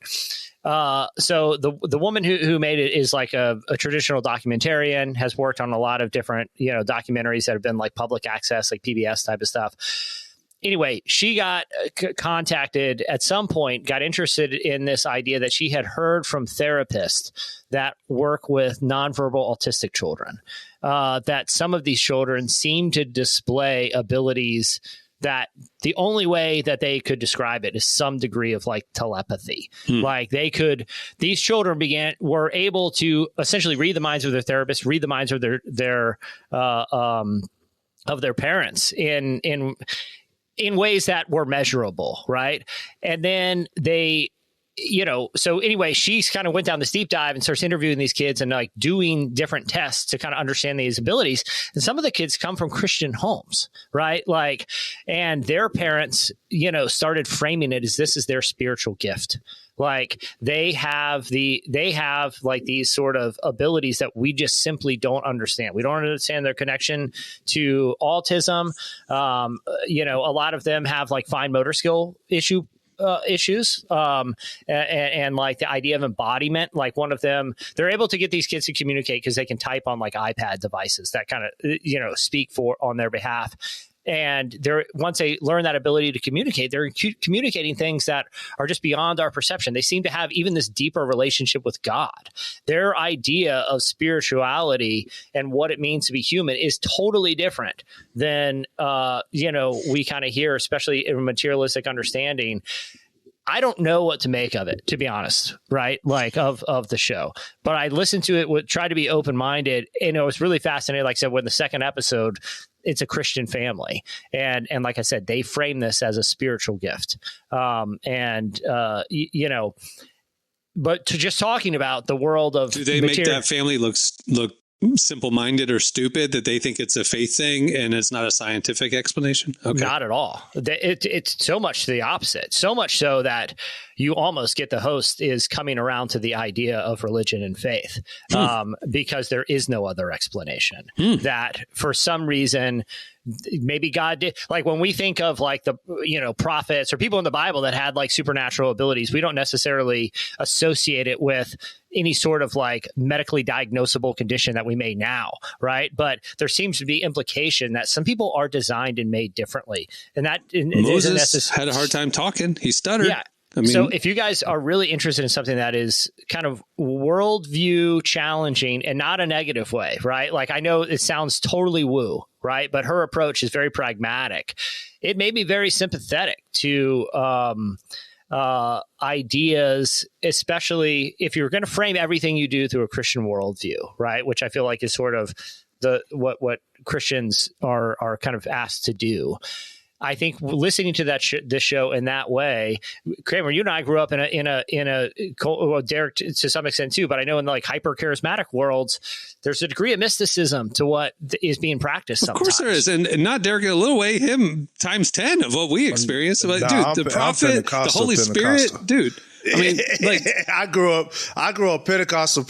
So the woman who made it is like a traditional documentarian, has worked on a lot of different, documentaries that have been like public access, like PBS type of stuff. Anyway, she got contacted at some point, got interested in this idea that she had heard from therapists that work with nonverbal autistic children, that some of these children seem to display abilities that the only way that they could describe it is some degree of like telepathy. Like these children were able to essentially read the minds of their therapists, read the minds of their parents in ways that were measurable. Right. And then so anyway, she kind of went down this deep dive and starts interviewing these kids and like doing different tests to kind of understand these abilities. And some of the kids come from Christian homes, right? Like, and their parents, started framing it as this is their spiritual gift. Like they have like these sort of abilities that we just simply don't understand. We don't understand their connection to autism. A lot of them have like fine motor skill issues and like the idea of embodiment. Like one of them, they're able to get these kids to communicate because they can type on like iPad devices that kind of speak on their behalf. And once they learn that ability to communicate, they're communicating things that are just beyond our perception. They seem to have even this deeper relationship with God. Their idea of spirituality and what it means to be human is totally different than, we kind of hear, especially in materialistic understanding. I don't know what to make of it, to be honest, right? Like of the show. But I listened to it, try to be open-minded. And it was really fascinating. Like I said, when the second episode, it's a Christian family. And like I said, they frame this as a spiritual gift. But to just talking about the world of do they make that family look simple-minded or stupid, that they think it's a faith thing and it's not a scientific explanation? Okay. Not at all. It's so much the opposite. So much so that you almost get the host is coming around to the idea of religion and faith, because there is no other explanation. That for some reason, maybe God did, like when we think of like the prophets or people in the Bible that had like supernatural abilities, we don't necessarily associate it with any sort of like medically diagnosable condition that we may now, right? But there seems to be implication that some people are designed and made differently, and that Moses had a hard time talking. He stuttered. Yeah. So if you guys are really interested in something that is kind of worldview challenging and not a negative way, right? Like I know it sounds totally woo, right? But her approach is very pragmatic. It may be very sympathetic to ideas, especially if you're going to frame everything you do through a Christian worldview, right? Which I feel like is sort of what Christians are kind of asked to do. I think listening to this show in that way, Kramer, you and I grew up in a well, Derek to some extent too, but I know in like hyper charismatic worlds, there's a degree of mysticism to what is being practiced. Sometimes. Of course there is, and not Derek in a little way, him times 10 of what we experience. Dude, the prophet, the Holy Spirit, dude. I mean, like I grew up Pentecostal.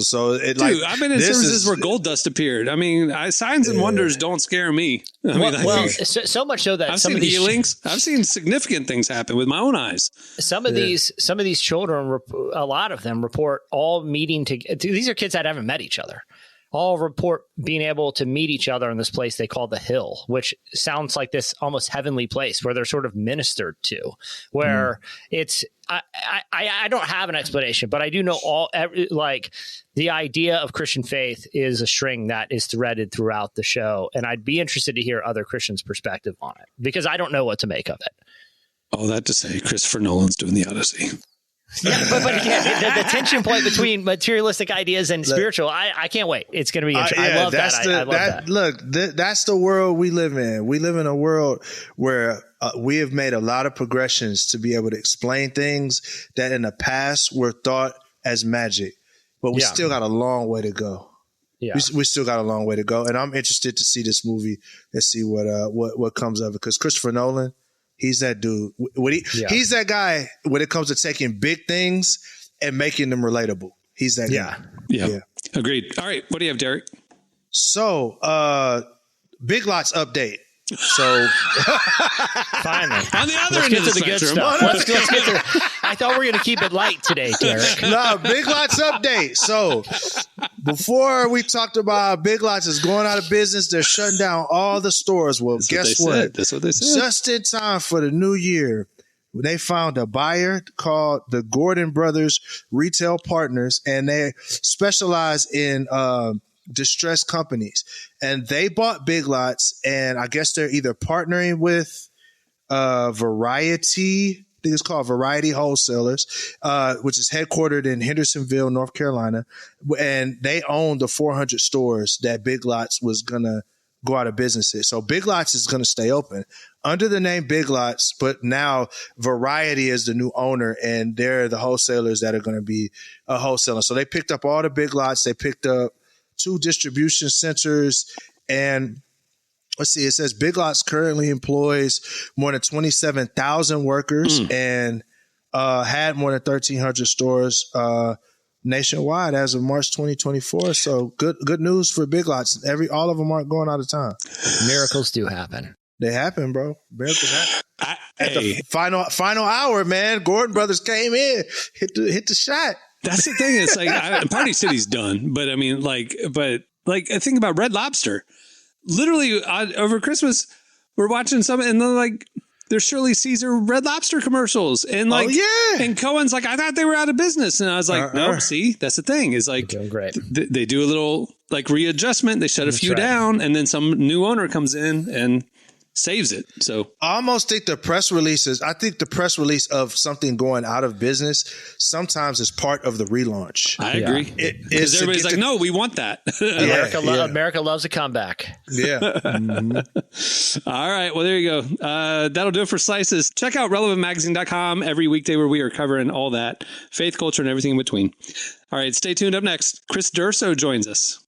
So I've been in services where gold dust appeared. I mean, signs and wonders don't scare me. So much so that I've seen healings. I've seen significant things happen with my own eyes. Some of these children, a lot of them report all meeting together. These are kids that haven't met each other. All report being able to meet each other in this place they call the Hill, which sounds like this almost heavenly place where they're sort of ministered to, where it's, I don't have an explanation, but I do know like the idea of Christian faith is a string that is threaded throughout the show. And I'd be interested to hear other Christians' perspective on it because I don't know what to make of it. All that to say, Christopher Nolan's doing the Odyssey. Yeah, but again, the tension point between materialistic ideas and spiritual, I can't wait. It's going to be interesting. I love that. I love that. Look, that's the world we live in. We live in a world where we have made a lot of progressions to be able to explain things that in the past were thought as magic, but we still got a long way to go. Yeah, we still got a long way to go, and I'm interested to see this movie and see what comes of it because Christopher Nolan, He's that dude. He's that guy when it comes to taking big things and making them relatable. He's that guy. Yeah. Agreed. All right. What do you have, Derek? So, Big Lots update. So finally, on the other let's end get of to the the good spectrum. stuff. Let's get to. I thought we were going to keep it light today, Derek. No, Big Lots update. So before we talked about Big Lots is going out of business, they're shutting down all the stores. Well, guess what? That's what they said. Just in time for the new year, they found a buyer called the Gordon Brothers Retail Partners, and they specialize in distressed companies. And they bought Big Lots, and I guess they're either partnering with Variety. I think it's called Variety Wholesalers, which is headquartered in Hendersonville, North Carolina. And they own the 400 stores that Big Lots was going to go out of business in. So Big Lots is going to stay open under the name Big Lots, but now Variety is the new owner, and they're the wholesalers that are going to be a wholesaler. So they picked up all the Big Lots. They picked up 2 distribution centers, and let's see, it says Big Lots currently employs more than 27,000 workers and had more than 1,300 stores nationwide as of March 2024. So good news for Big Lots. All of them aren't going out of time. Miracles do happen. They happen, bro. Miracles happen. At Hey, the final hour, man, Gordon Brothers came in, hit the shot. that's the thing. It's like Party City's done, but I mean, I think about Red Lobster. Literally over Christmas, we're watching some, and then like there's Shirley Caesar Red Lobster commercials, and and Cohen's like, I thought they were out of business, and I was like, no, see, that's the thing. Is like Doing great. they do a little like readjustment. They shut a few right. down, and then some new owner comes in and saves it. So I almost think the press release of something going out of business sometimes is part of the relaunch. I agree. Because everybody's like, no, we want that. America loves a comeback. Yeah. All right. Well, there you go. That'll do it for Slices. Check out relevantmagazine.com every weekday where we are covering all that faith, culture, and everything in between. All right. Stay tuned. Up next, Chris Durso joins us.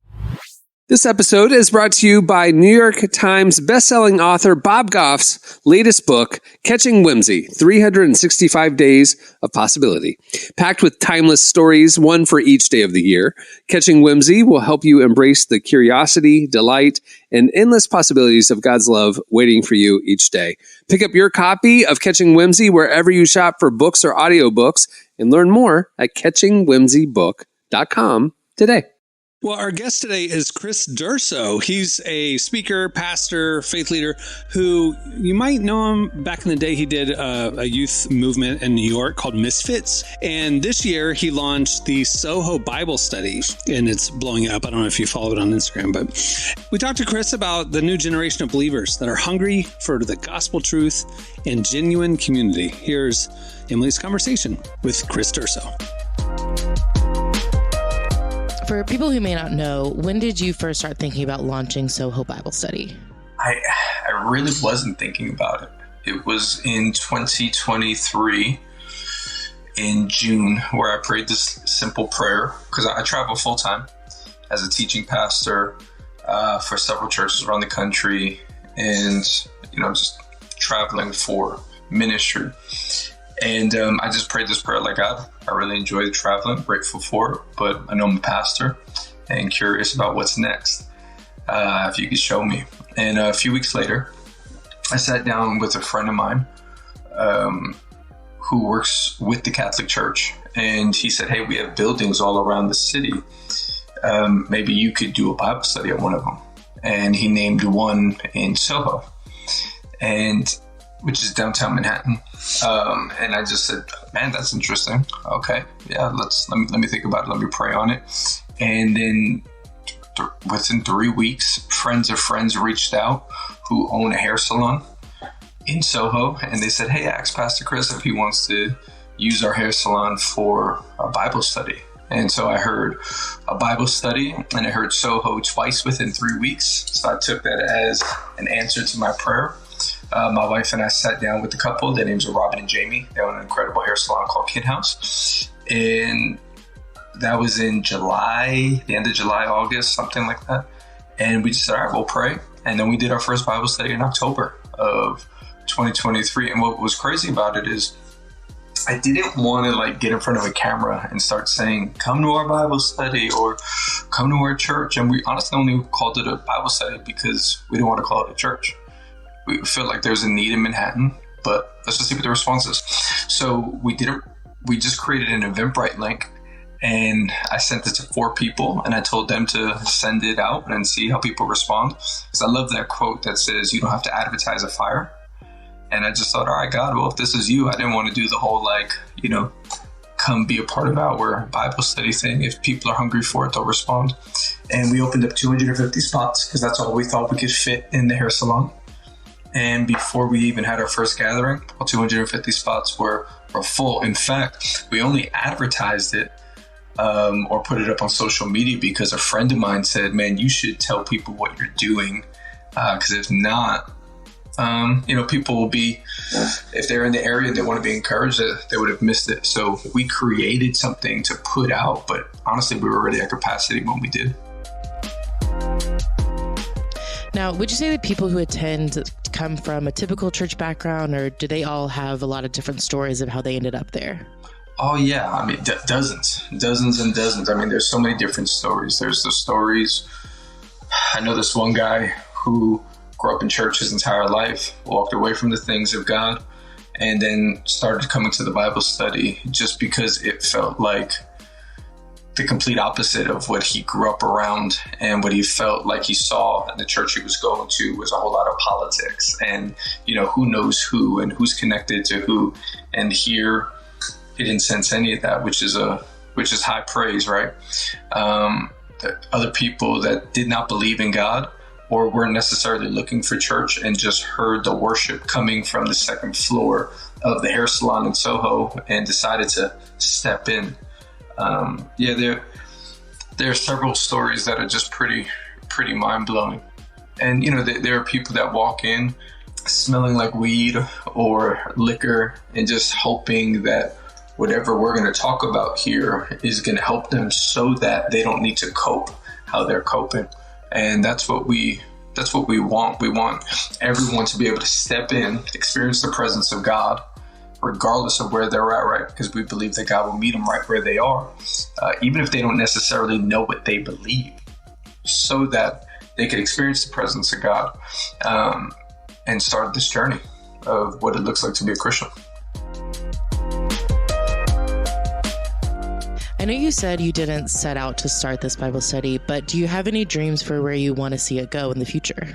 This episode is brought to you by New York Times bestselling author Bob Goff's latest book, Catching Whimsy, 365 Days of Possibility. Packed with timeless stories, one for each day of the year, Catching Whimsy will help you embrace the curiosity, delight, and endless possibilities of God's love waiting for you each day. Pick up your copy of Catching Whimsy wherever you shop for books or audiobooks, and learn more at catchingwhimsybook.com today. Well, our guest today is Chris Durso. He's a speaker, pastor, faith leader who you might know him back in the day. He did a youth movement in New York called Misfits. And this year he launched the Soho Bible Study, and it's blowing up. I don't know if you follow it on Instagram, but we talked to Chris about the new generation of believers that are hungry for the gospel truth and genuine community. Here's Emily's conversation with Chris Durso. For people who may not know, when did you first start thinking about launching Soho Bible Study? I really wasn't thinking about it. It was in 2023 in June where I prayed this simple prayer because I travel full time as a teaching pastor for several churches around the country, and just traveling for ministry. And I just prayed this prayer like, God, I really enjoy traveling, grateful for it, but I know I'm a pastor and curious about what's next. If you could show me. And a few weeks later, I sat down with a friend of mine who works with the Catholic Church. And he said, hey, we have buildings all around the city. Maybe you could do a Bible study at one of them. And he named one in Soho, which is downtown Manhattan. And I just said, man, that's interesting. Okay, yeah, let me think about it. Let me pray on it. And then within 3 weeks, friends of friends reached out who own a hair salon in Soho. And they said, hey, ask Pastor Chris if he wants to use our hair salon for a Bible study. And so I heard a Bible study, and I heard Soho twice within 3 weeks. So I took that as an answer to my prayer. My wife and I sat down with the couple. Their names are Robin and Jamie. They own an incredible hair salon called Kid House. And that was in July, the end of July, August, something like that. And we just said, all right, we'll pray. And then we did our first Bible study in October of 2023. And what was crazy about it is I didn't want to like get in front of a camera and start saying, come to our Bible study or come to our church. And we honestly only called it a Bible study because we didn't want to call it a church. We felt like there's a need in Manhattan, but let's just see what the response is. So we just created an Eventbrite link, and I sent it to 4 people, and I told them to send it out and see how people respond. Because I love that quote that says, you don't have to advertise a fire. And I just thought, all right, God, well, if this is you, I didn't want to do the whole, like, you know, come be a part of our Bible study thing. If people are hungry for it, they'll respond. And we opened up 250 spots because that's all we thought we could fit in the hair salon. And before we even had our first gathering, all 250 spots were full. In fact, we only advertised it or put it up on social media because a friend of mine said, man, you should tell people what you're doing. Because if not, you know, people will be, if they're in the area and they want to be encouraged, they would have missed it. So we created something to put out, but honestly, we were already at capacity when we did. Now, would you say that people who attend come from a typical church background, or do they all have a lot of different stories of how they ended up there? Oh, yeah. I mean, dozens and dozens. I mean, there's so many different stories. There's the stories. I know this one guy who grew up in church his entire life, walked away from the things of God, and then started coming to the Bible study just because it felt like the complete opposite of what he grew up around, and what he felt like he saw in the church he was going to was a whole lot of politics and, you know, who knows who and who's connected to who. And here he didn't sense any of that, which is high praise, right? Other people that did not believe in God or weren't necessarily looking for church and just heard the worship coming from the second floor of the hair salon in Soho and decided to step in. There are several stories that are just pretty mind-blowing. And, you know, there are people that walk in smelling like weed or liquor and just hoping that whatever we're going to talk about here is going to help them so that they don't need to cope how they're coping. And that's what we want. We want everyone to be able to step in, experience the presence of God, regardless of where they're at, right? Because we believe that God will meet them right where they are, even if they don't necessarily know what they believe, so that they can experience the presence of God and start this journey of what it looks like to be a Christian. I know you said you didn't set out to start this Bible study, but do you have any dreams for where you want to see it go in the future?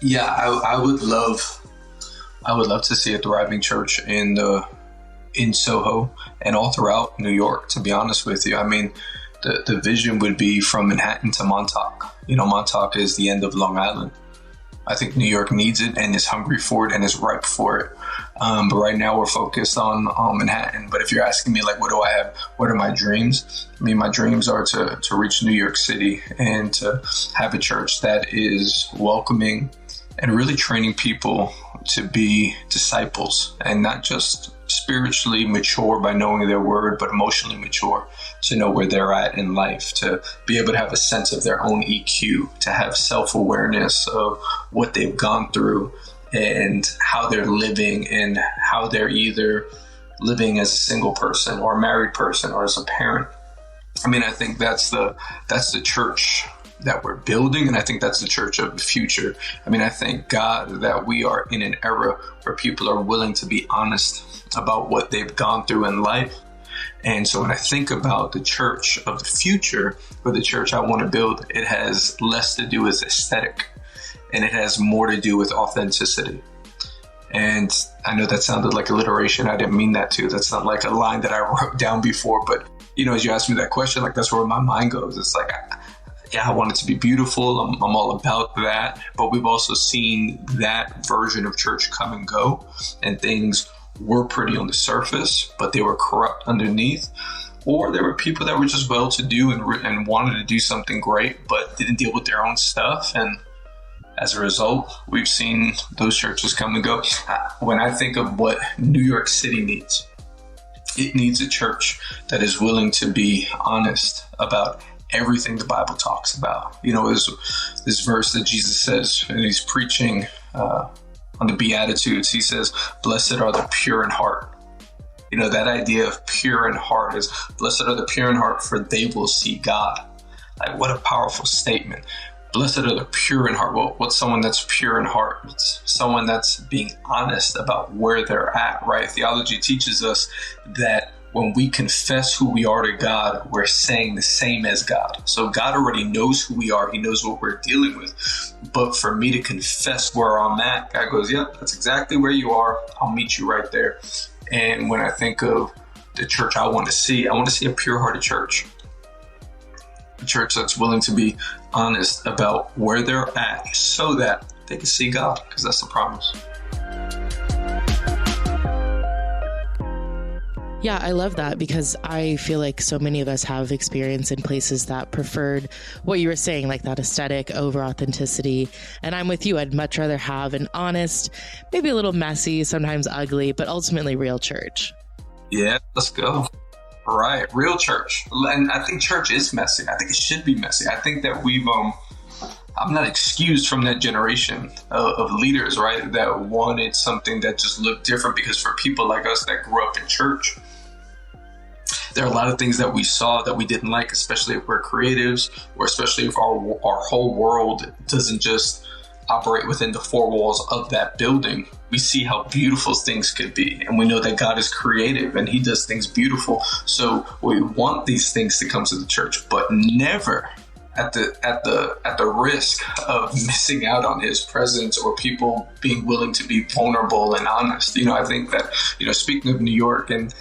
Yeah, I would love to see a thriving church in Soho and all throughout New York, to be honest with you. I mean, the vision would be from Manhattan to Montauk. You know, Montauk is the end of Long Island. I think New York needs it and is hungry for it and is ripe for it. But right now we're focused on Manhattan. But if you're asking me, like, what do I have? What are my dreams? I mean, my dreams are to reach New York City and to have a church that is welcoming and really training people to be disciples, and not just spiritually mature by knowing their word, but emotionally mature to know where they're at in life, to be able to have a sense of their own EQ, to have self-awareness of what they've gone through and how they're living, and how they're either living as a single person or a married person or as a parent. I mean, I think that's the church that we're building, and I think that's the church of the future. I mean, I thank God that we are in an era where people are willing to be honest about what they've gone through in life. And so when I think about the church of the future, or the church I want to build, it has less to do with aesthetic, and it has more to do with authenticity. And I know that sounded like alliteration. I didn't mean that to. That's not like a line that I wrote down before. But, you know, as you asked me that question, like, that's where my mind goes. It's like, yeah, I want it to be beautiful. I'm all about that. But we've also seen that version of church come and go, and things were pretty on the surface, but they were corrupt underneath. Or there were people that were just well-to-do and wanted to do something great, but didn't deal with their own stuff. And as a result, we've seen those churches come and go. When I think of what New York City needs, it needs a church that is willing to be honest about everything the Bible talks about. You know, there's this verse that Jesus says, and he's preaching on the Beatitudes, he says, blessed are the pure in heart. You know, that idea of pure in heart is blessed are the pure in heart, for they will see God. Like, what a powerful statement. Blessed are the pure in heart. Well, what's someone that's pure in heart? It's someone that's being honest about where they're at, right? Theology teaches us that when we confess who we are to God, we're saying the same as God. So God already knows who we are. He knows what we're dealing with. But for me to confess where I'm at, God goes, yep, that's exactly where you are. I'll meet you right there. And when I think of the church I want to see a pure-hearted church. A church that's willing to be honest about where they're at so that they can see God, because that's the promise. Yeah, I love that, because I feel like so many of us have experience in places that preferred what you were saying, like that aesthetic over authenticity. And I'm with you. I'd much rather have an honest, maybe a little messy, sometimes ugly, but ultimately real church. Yeah, let's go. Right. Real church. And I think church is messy. I think it should be messy. I think that I'm not excused from that generation of leaders, right, that wanted something that just looked different, because for people like us that grew up in church, there are a lot of things that we saw that we didn't like, especially if we're creatives, or especially if our whole world doesn't just operate within the four walls of that building. We see how beautiful things could be, and we know that God is creative and he does things beautiful. So we want these things to come to the church, but never at the risk of missing out on his presence or people being willing to be vulnerable and honest. You know, I think that, you know, speaking of New York and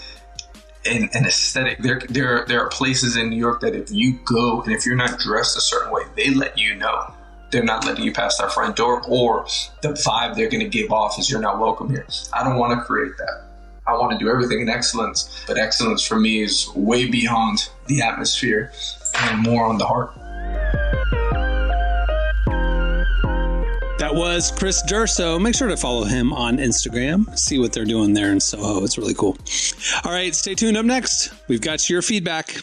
aesthetic, there are places in New York that if you go and if you're not dressed a certain way, they let you know. They're not letting you past our front door, or the vibe they're going to give off is you're not welcome here. I don't want to create that. I want to do everything in excellence, but excellence for me is way beyond the atmosphere and more on the heart. That was Chris Durso. Make sure to follow him on Instagram. See what they're doing there in Soho. It's really cool. All right, stay tuned. Up next, we've got your feedback.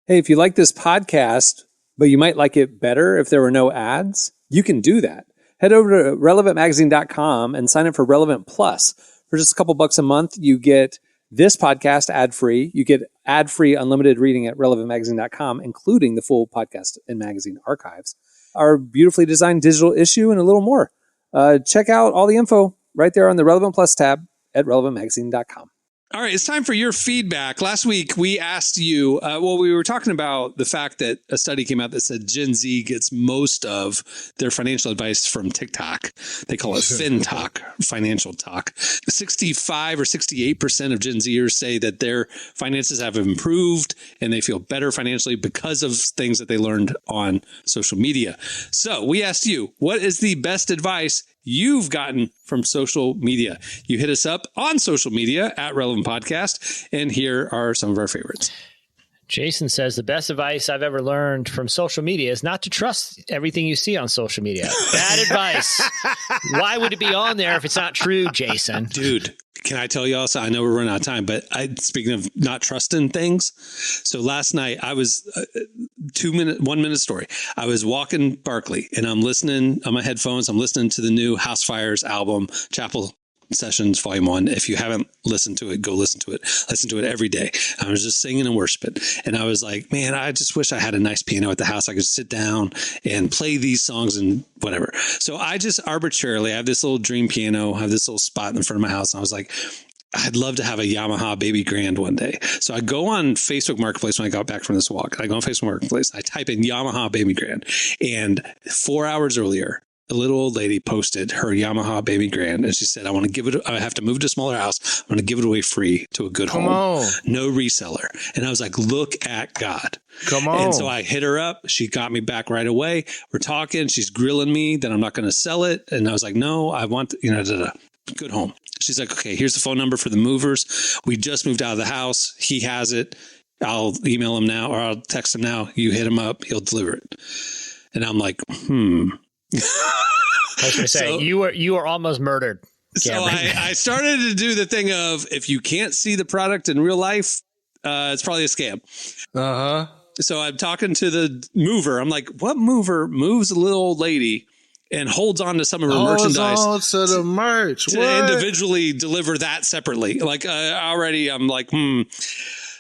Hey, if you like this podcast, but you might like it better if there were no ads, you can do that. Head over to relevantmagazine.com and sign up for Relevant Plus. For just a couple bucks a month, you get this podcast ad-free. You get ad-free unlimited reading at relevantmagazine.com, including the full podcast and magazine archives, our beautifully designed digital issue, and a little more. Check out all the info right there on the Relevant Plus tab at relevantmagazine.com. All right, it's time for your feedback. Last week, we asked you, we were talking about the fact that a study came out that said Gen Z gets most of their financial advice from TikTok. They call it FinTok, financial talk. 65 or 68% of Gen Zers say that their finances have improved and they feel better financially because of things that they learned on social media. So we asked you, what is the best advice you've gotten from social media? You hit us up on social media at Relevant Podcast, and here are some of our favorites. Jason says the best advice I've ever learned from social media is not to trust everything you see on social media. Bad advice. Why would it be on there if it's not true, Jason? Dude, can I tell you also, I know we're running out of time, but speaking of not trusting things. So last night I was 1 minute story. I was walking Barkley and I'm listening on my headphones. I'm listening to the new House Fires album, Chapel Sessions Volume 1. If you haven't listened to it, go listen to it. Listen to it every day. I was just singing and worshiping. And I was like, man, I just wish I had a nice piano at the house. I could sit down and play these songs and whatever. So I just arbitrarily, I have this little dream piano, I have this little spot in the front of my house. And I was like, I'd love to have a Yamaha Baby Grand one day. So I go on Facebook Marketplace when I got back from this walk. I go on Facebook Marketplace. I type in Yamaha Baby Grand. And 4 hours earlier, a little old lady posted her Yamaha Baby Grand, and she said, I have to move to a smaller house. I'm going to give it away free to a good home. No reseller. And I was like, look at God. Come on. And so I hit her up. She got me back right away. We're talking. She's grilling me that I'm not going to sell it. And I was like, no, I want, good home. She's like, okay, here's the phone number for the movers. We just moved out of the house. He has it. I'll email him now, or I'll text him now. You hit him up. He'll deliver it. And I'm like, I was going to say, you were almost murdered. So I started to do the thing of, if you can't see the product in real life, it's probably a scam. Uh-huh. So I'm talking to the mover. I'm like, what mover moves a little old lady and holds on to some of her merchandise. Holds on to the merch. To individually deliver that separately. Like already I'm like,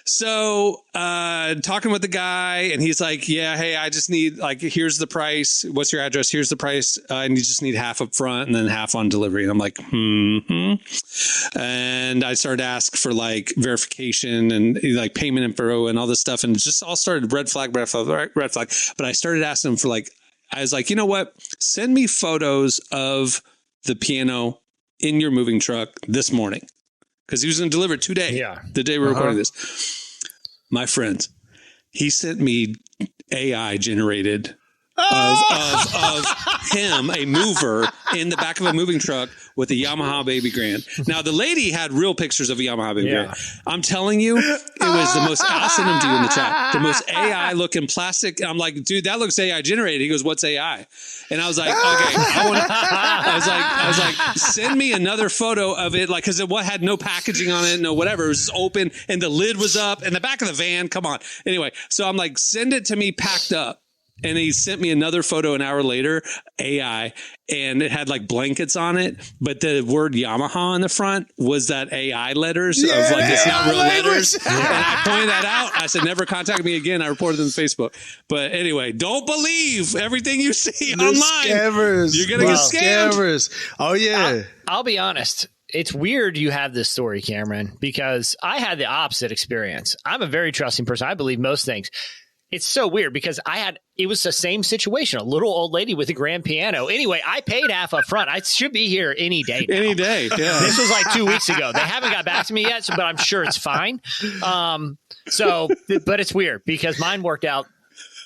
So talking with the guy, and he's like, yeah, hey, I just need, like, here's the price. What's your address? Here's the price. And you just need half up front and then half on delivery. And I'm like, And I started to ask for like verification and like payment info and all this stuff. And it just all started red flag. But I started asking him for like, I was like, you know what? Send me photos of the piano in your moving truck this morning. Because he was going to deliver it today. Yeah. The day we're recording this. My friends, he sent me AI generated of him, a mover in the back of a moving truck with a Yamaha Baby Grand. Now, the lady had real pictures of a Yamaha Baby Grand. I'm telling you, it was the most, I'll send them to you in the chat, the most AI looking plastic. I'm like, dude, that looks AI generated. He goes, what's AI? And I was like, okay, I was like, send me another photo of it. Like, cause it had no packaging on it, no whatever. It was just open and the lid was up and the back of the van. Come on. Anyway, so I'm like, send it to me packed up. And he sent me another photo an hour later, AI, and it had like blankets on it, but the word Yamaha on the front was that AI letters of like, it's not real letters. And I pointed that out. I said, never contact me again. I reported it on Facebook. But anyway, don't believe everything you see online. Scammers. You're going to get scammed. Scammers. Oh, yeah. I'll be honest. It's weird you have this story, Cameron, because I had the opposite experience. I'm a very trusting person. I believe most things. It's so weird because it was the same situation, a little old lady with a grand piano. Anyway, I paid half up front. I should be here any day now. Any day, yeah. This was like 2 weeks ago. They haven't got back to me yet, but I'm sure it's fine. But it's weird because mine worked out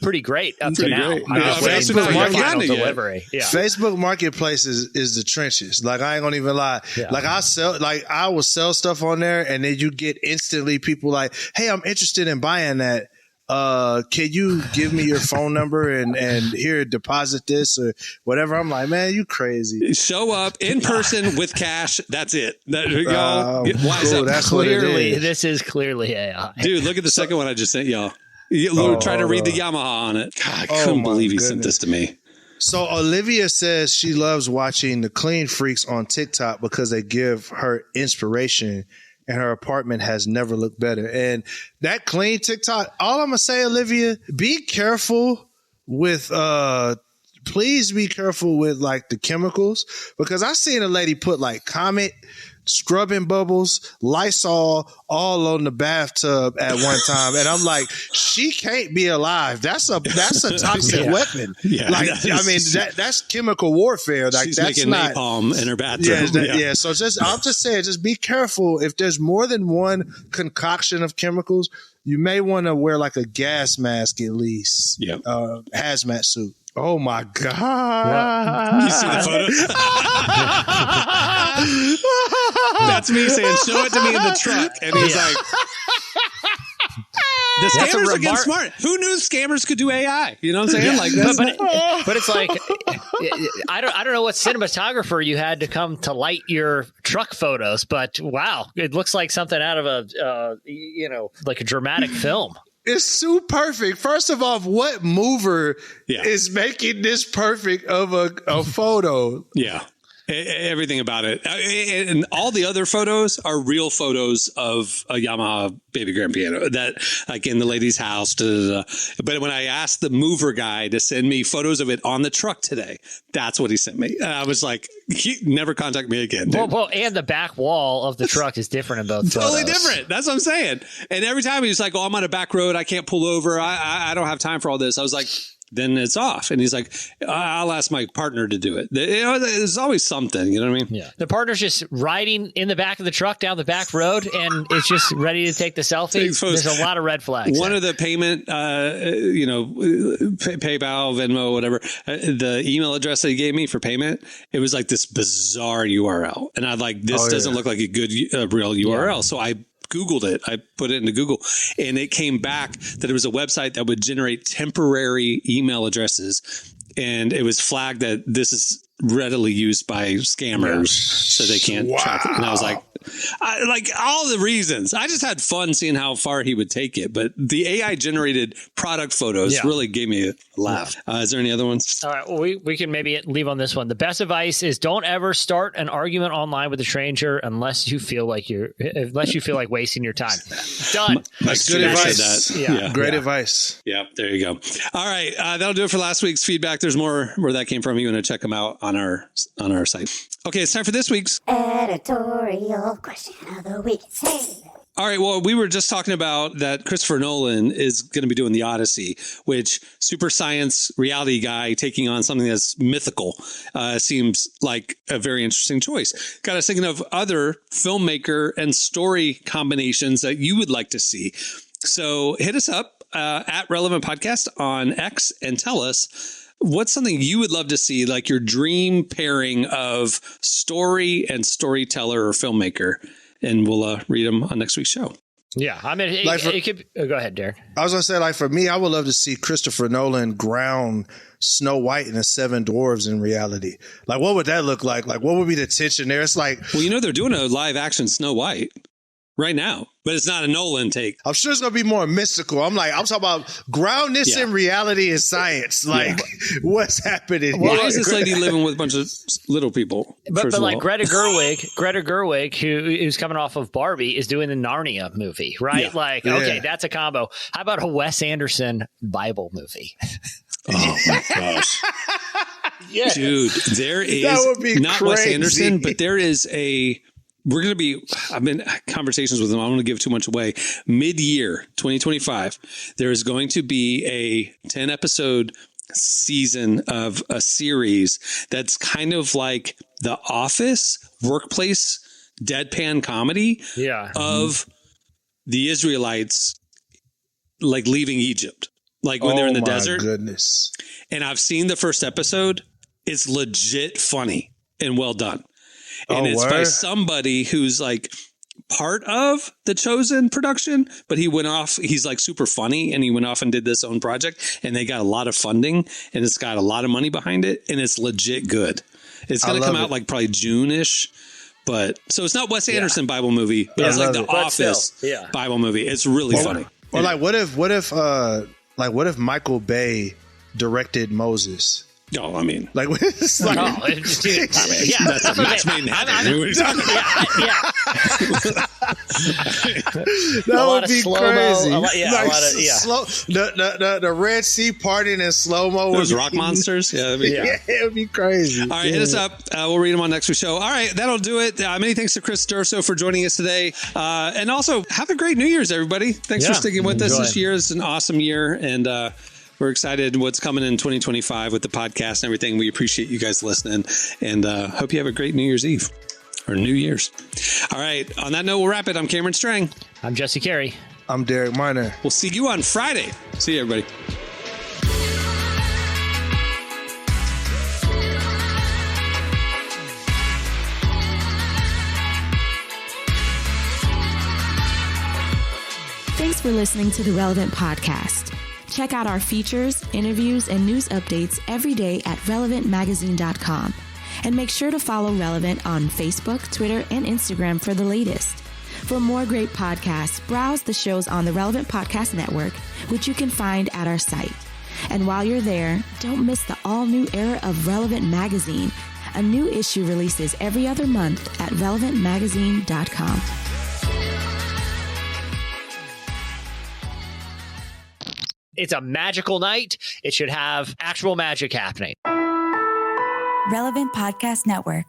pretty great up to now. I'm just waiting for the final delivery. Yeah. Facebook Marketplace is the trenches. Like, I ain't gonna even lie. Yeah. Like, I will sell stuff on there, and then you get instantly people like, hey, I'm interested in buying that. Can you give me your phone number and here, deposit this or whatever? I'm like, man, you crazy. Show up in person with cash. That's it. Why is that? That's clearly, this is clearly AI. Dude, look at the second one I just sent y'all. Try to read the Yamaha on it. God, I couldn't believe he sent this to me. So Olivia says she loves watching the clean freaks on TikTok because they give her inspiration. And her apartment has never looked better. And that clean TikTok, all I'm going to say, Olivia, be careful with, please be careful with like the chemicals, because I seen a lady put like Comet, scrubbing bubbles, Lysol all on the bathtub at one time. And I'm like, she can't be alive. That's a toxic weapon. Yeah, like, I mean, that's chemical warfare. Like, she's that's making napalm in her bathroom. Yeah. So I'm just saying, just be careful. If there's more than one concoction of chemicals, you may want to wear like a gas mask at least. Yeah. Hazmat suit. Oh my God. You see the photo? That's me saying, show it to me in the truck. And he's like, the scammers are getting smart. Who knew scammers could do AI? You know what I'm saying? Like, but it's like, I don't know what cinematographer you had to come to light your truck photos, but wow, it looks like something out of a, like a dramatic film. It's so perfect. First of all, what mover is making this perfect of a photo? Yeah. Everything about it. And all the other photos are real photos of a Yamaha Baby Grand piano that, like, in the lady's house. But when I asked the mover guy to send me photos of it on the truck today, that's what he sent me. And I was like, he never contact me again. Well, and the back wall of the truck is different in both totally photos. Different. That's what I'm saying. And every time he was like, oh, I'm on a back road. I can't pull over. I don't have time for all this. I was like, then it's off. And he's like, I'll ask my partner to do it. There's always something, you know what I mean? Yeah. The partner's just riding in the back of the truck down the back road, and it's just ready to take the selfie. There's a lot of red flags. One of the payment, PayPal, Venmo, whatever, the email address that he gave me for payment, it was like this bizarre URL. And I'm like, this doesn't look like a good real URL. Yeah. So I Googled it. I put it into Google, and it came back that it was a website that would generate temporary email addresses. And it was flagged that this is readily used by scammers, so they can't track it. And I was like all the reasons. I just had fun seeing how far he would take it. But the AI generated product photos really gave me a laugh. Is there any other ones? All right. Well, we can maybe leave on this one. The best advice is don't ever start an argument online with a stranger unless you feel like wasting your time. Done. That's good advice. Great advice. Yeah, there you go. All right. That'll do it for last week's feedback. There's more where that came from. You want to check them out on our site. Okay, it's time for this week's editorial question of the week. Hey. All right. Well, we were just talking about that Christopher Nolan is going to be doing The Odyssey, which super science reality guy taking on something that's mythical seems like a very interesting choice. Got us thinking of other filmmaker and story combinations that you would like to see. So hit us up at Relevant Podcast on X and tell us what's something you would love to see, like your dream pairing of story and storyteller or filmmaker. And we'll read them on next week's show. Yeah. I mean, it could go ahead, Derek. I was going to say, like, for me, I would love to see Christopher Nolan ground Snow White and the Seven Dwarves in reality. Like, what would that look like? Like, what would be the tension there? It's like, well, they're doing a live action Snow White right now, but it's not a Nolan take. I'm sure it's going to be more mystical. I'm talking about ground this in reality and science. Like, what's happening? Why is this lady living with a bunch of little people? But like Greta Gerwig, who's coming off of Barbie, is doing the Narnia movie, right? Yeah. Okay, that's a combo. How about a Wes Anderson Bible movie? Oh my gosh. Yes. Dude, there is not crazy. Wes Anderson, but there is I've been conversations with him. I don't want to give too much away. Mid-year 2025, there is going to be a 10-episode season of a series that's kind of like The Office workplace deadpan comedy of the Israelites like leaving Egypt, like when they're in the desert. Goodness. And I've seen the first episode. It's legit funny and well done. And it's by somebody who's like part of the Chosen production, but he went off. He's like super funny, and he went off and did this own project, and they got a lot of funding, and it's got a lot of money behind it, and it's legit good. It's going to come out like probably June-ish. But so it's not Wes Anderson Bible movie, but it's like the Office Bible movie. It's really funny. Or like, what if Michael Bay directed Moses? No, I mean, like, it's like, dude, that's a match made in heaven. That would be crazy. The Red Sea parting in slow mo. Those rock monsters. Yeah, it would be crazy. All right, hit us up. We'll read them on next week's show. All right, that'll do it. Many thanks to Chris Durso for joining us today, and also have a great New Year's, everybody. Thanks for sticking with us this year. It's an awesome year, and we're excited what's coming in 2025 with the podcast and everything. We appreciate you guys listening, and hope you have a great New Year's Eve or New Year's. All right. On that note, we'll wrap it. I'm Cameron Strang. I'm Jesse Carey. I'm Derek Miner. We'll see you on Friday. See you, everybody. Thanks for listening to the Relevant Podcast. Check out our features, interviews, and news updates every day at relevantmagazine.com. And make sure to follow Relevant on Facebook, Twitter, and Instagram for the latest. For more great podcasts, browse the shows on the Relevant Podcast Network, which you can find at our site. And while you're there, don't miss the all-new era of Relevant Magazine. A new issue releases every other month at relevantmagazine.com. It's a magical night. It should have actual magic happening. Relevant Podcast Network.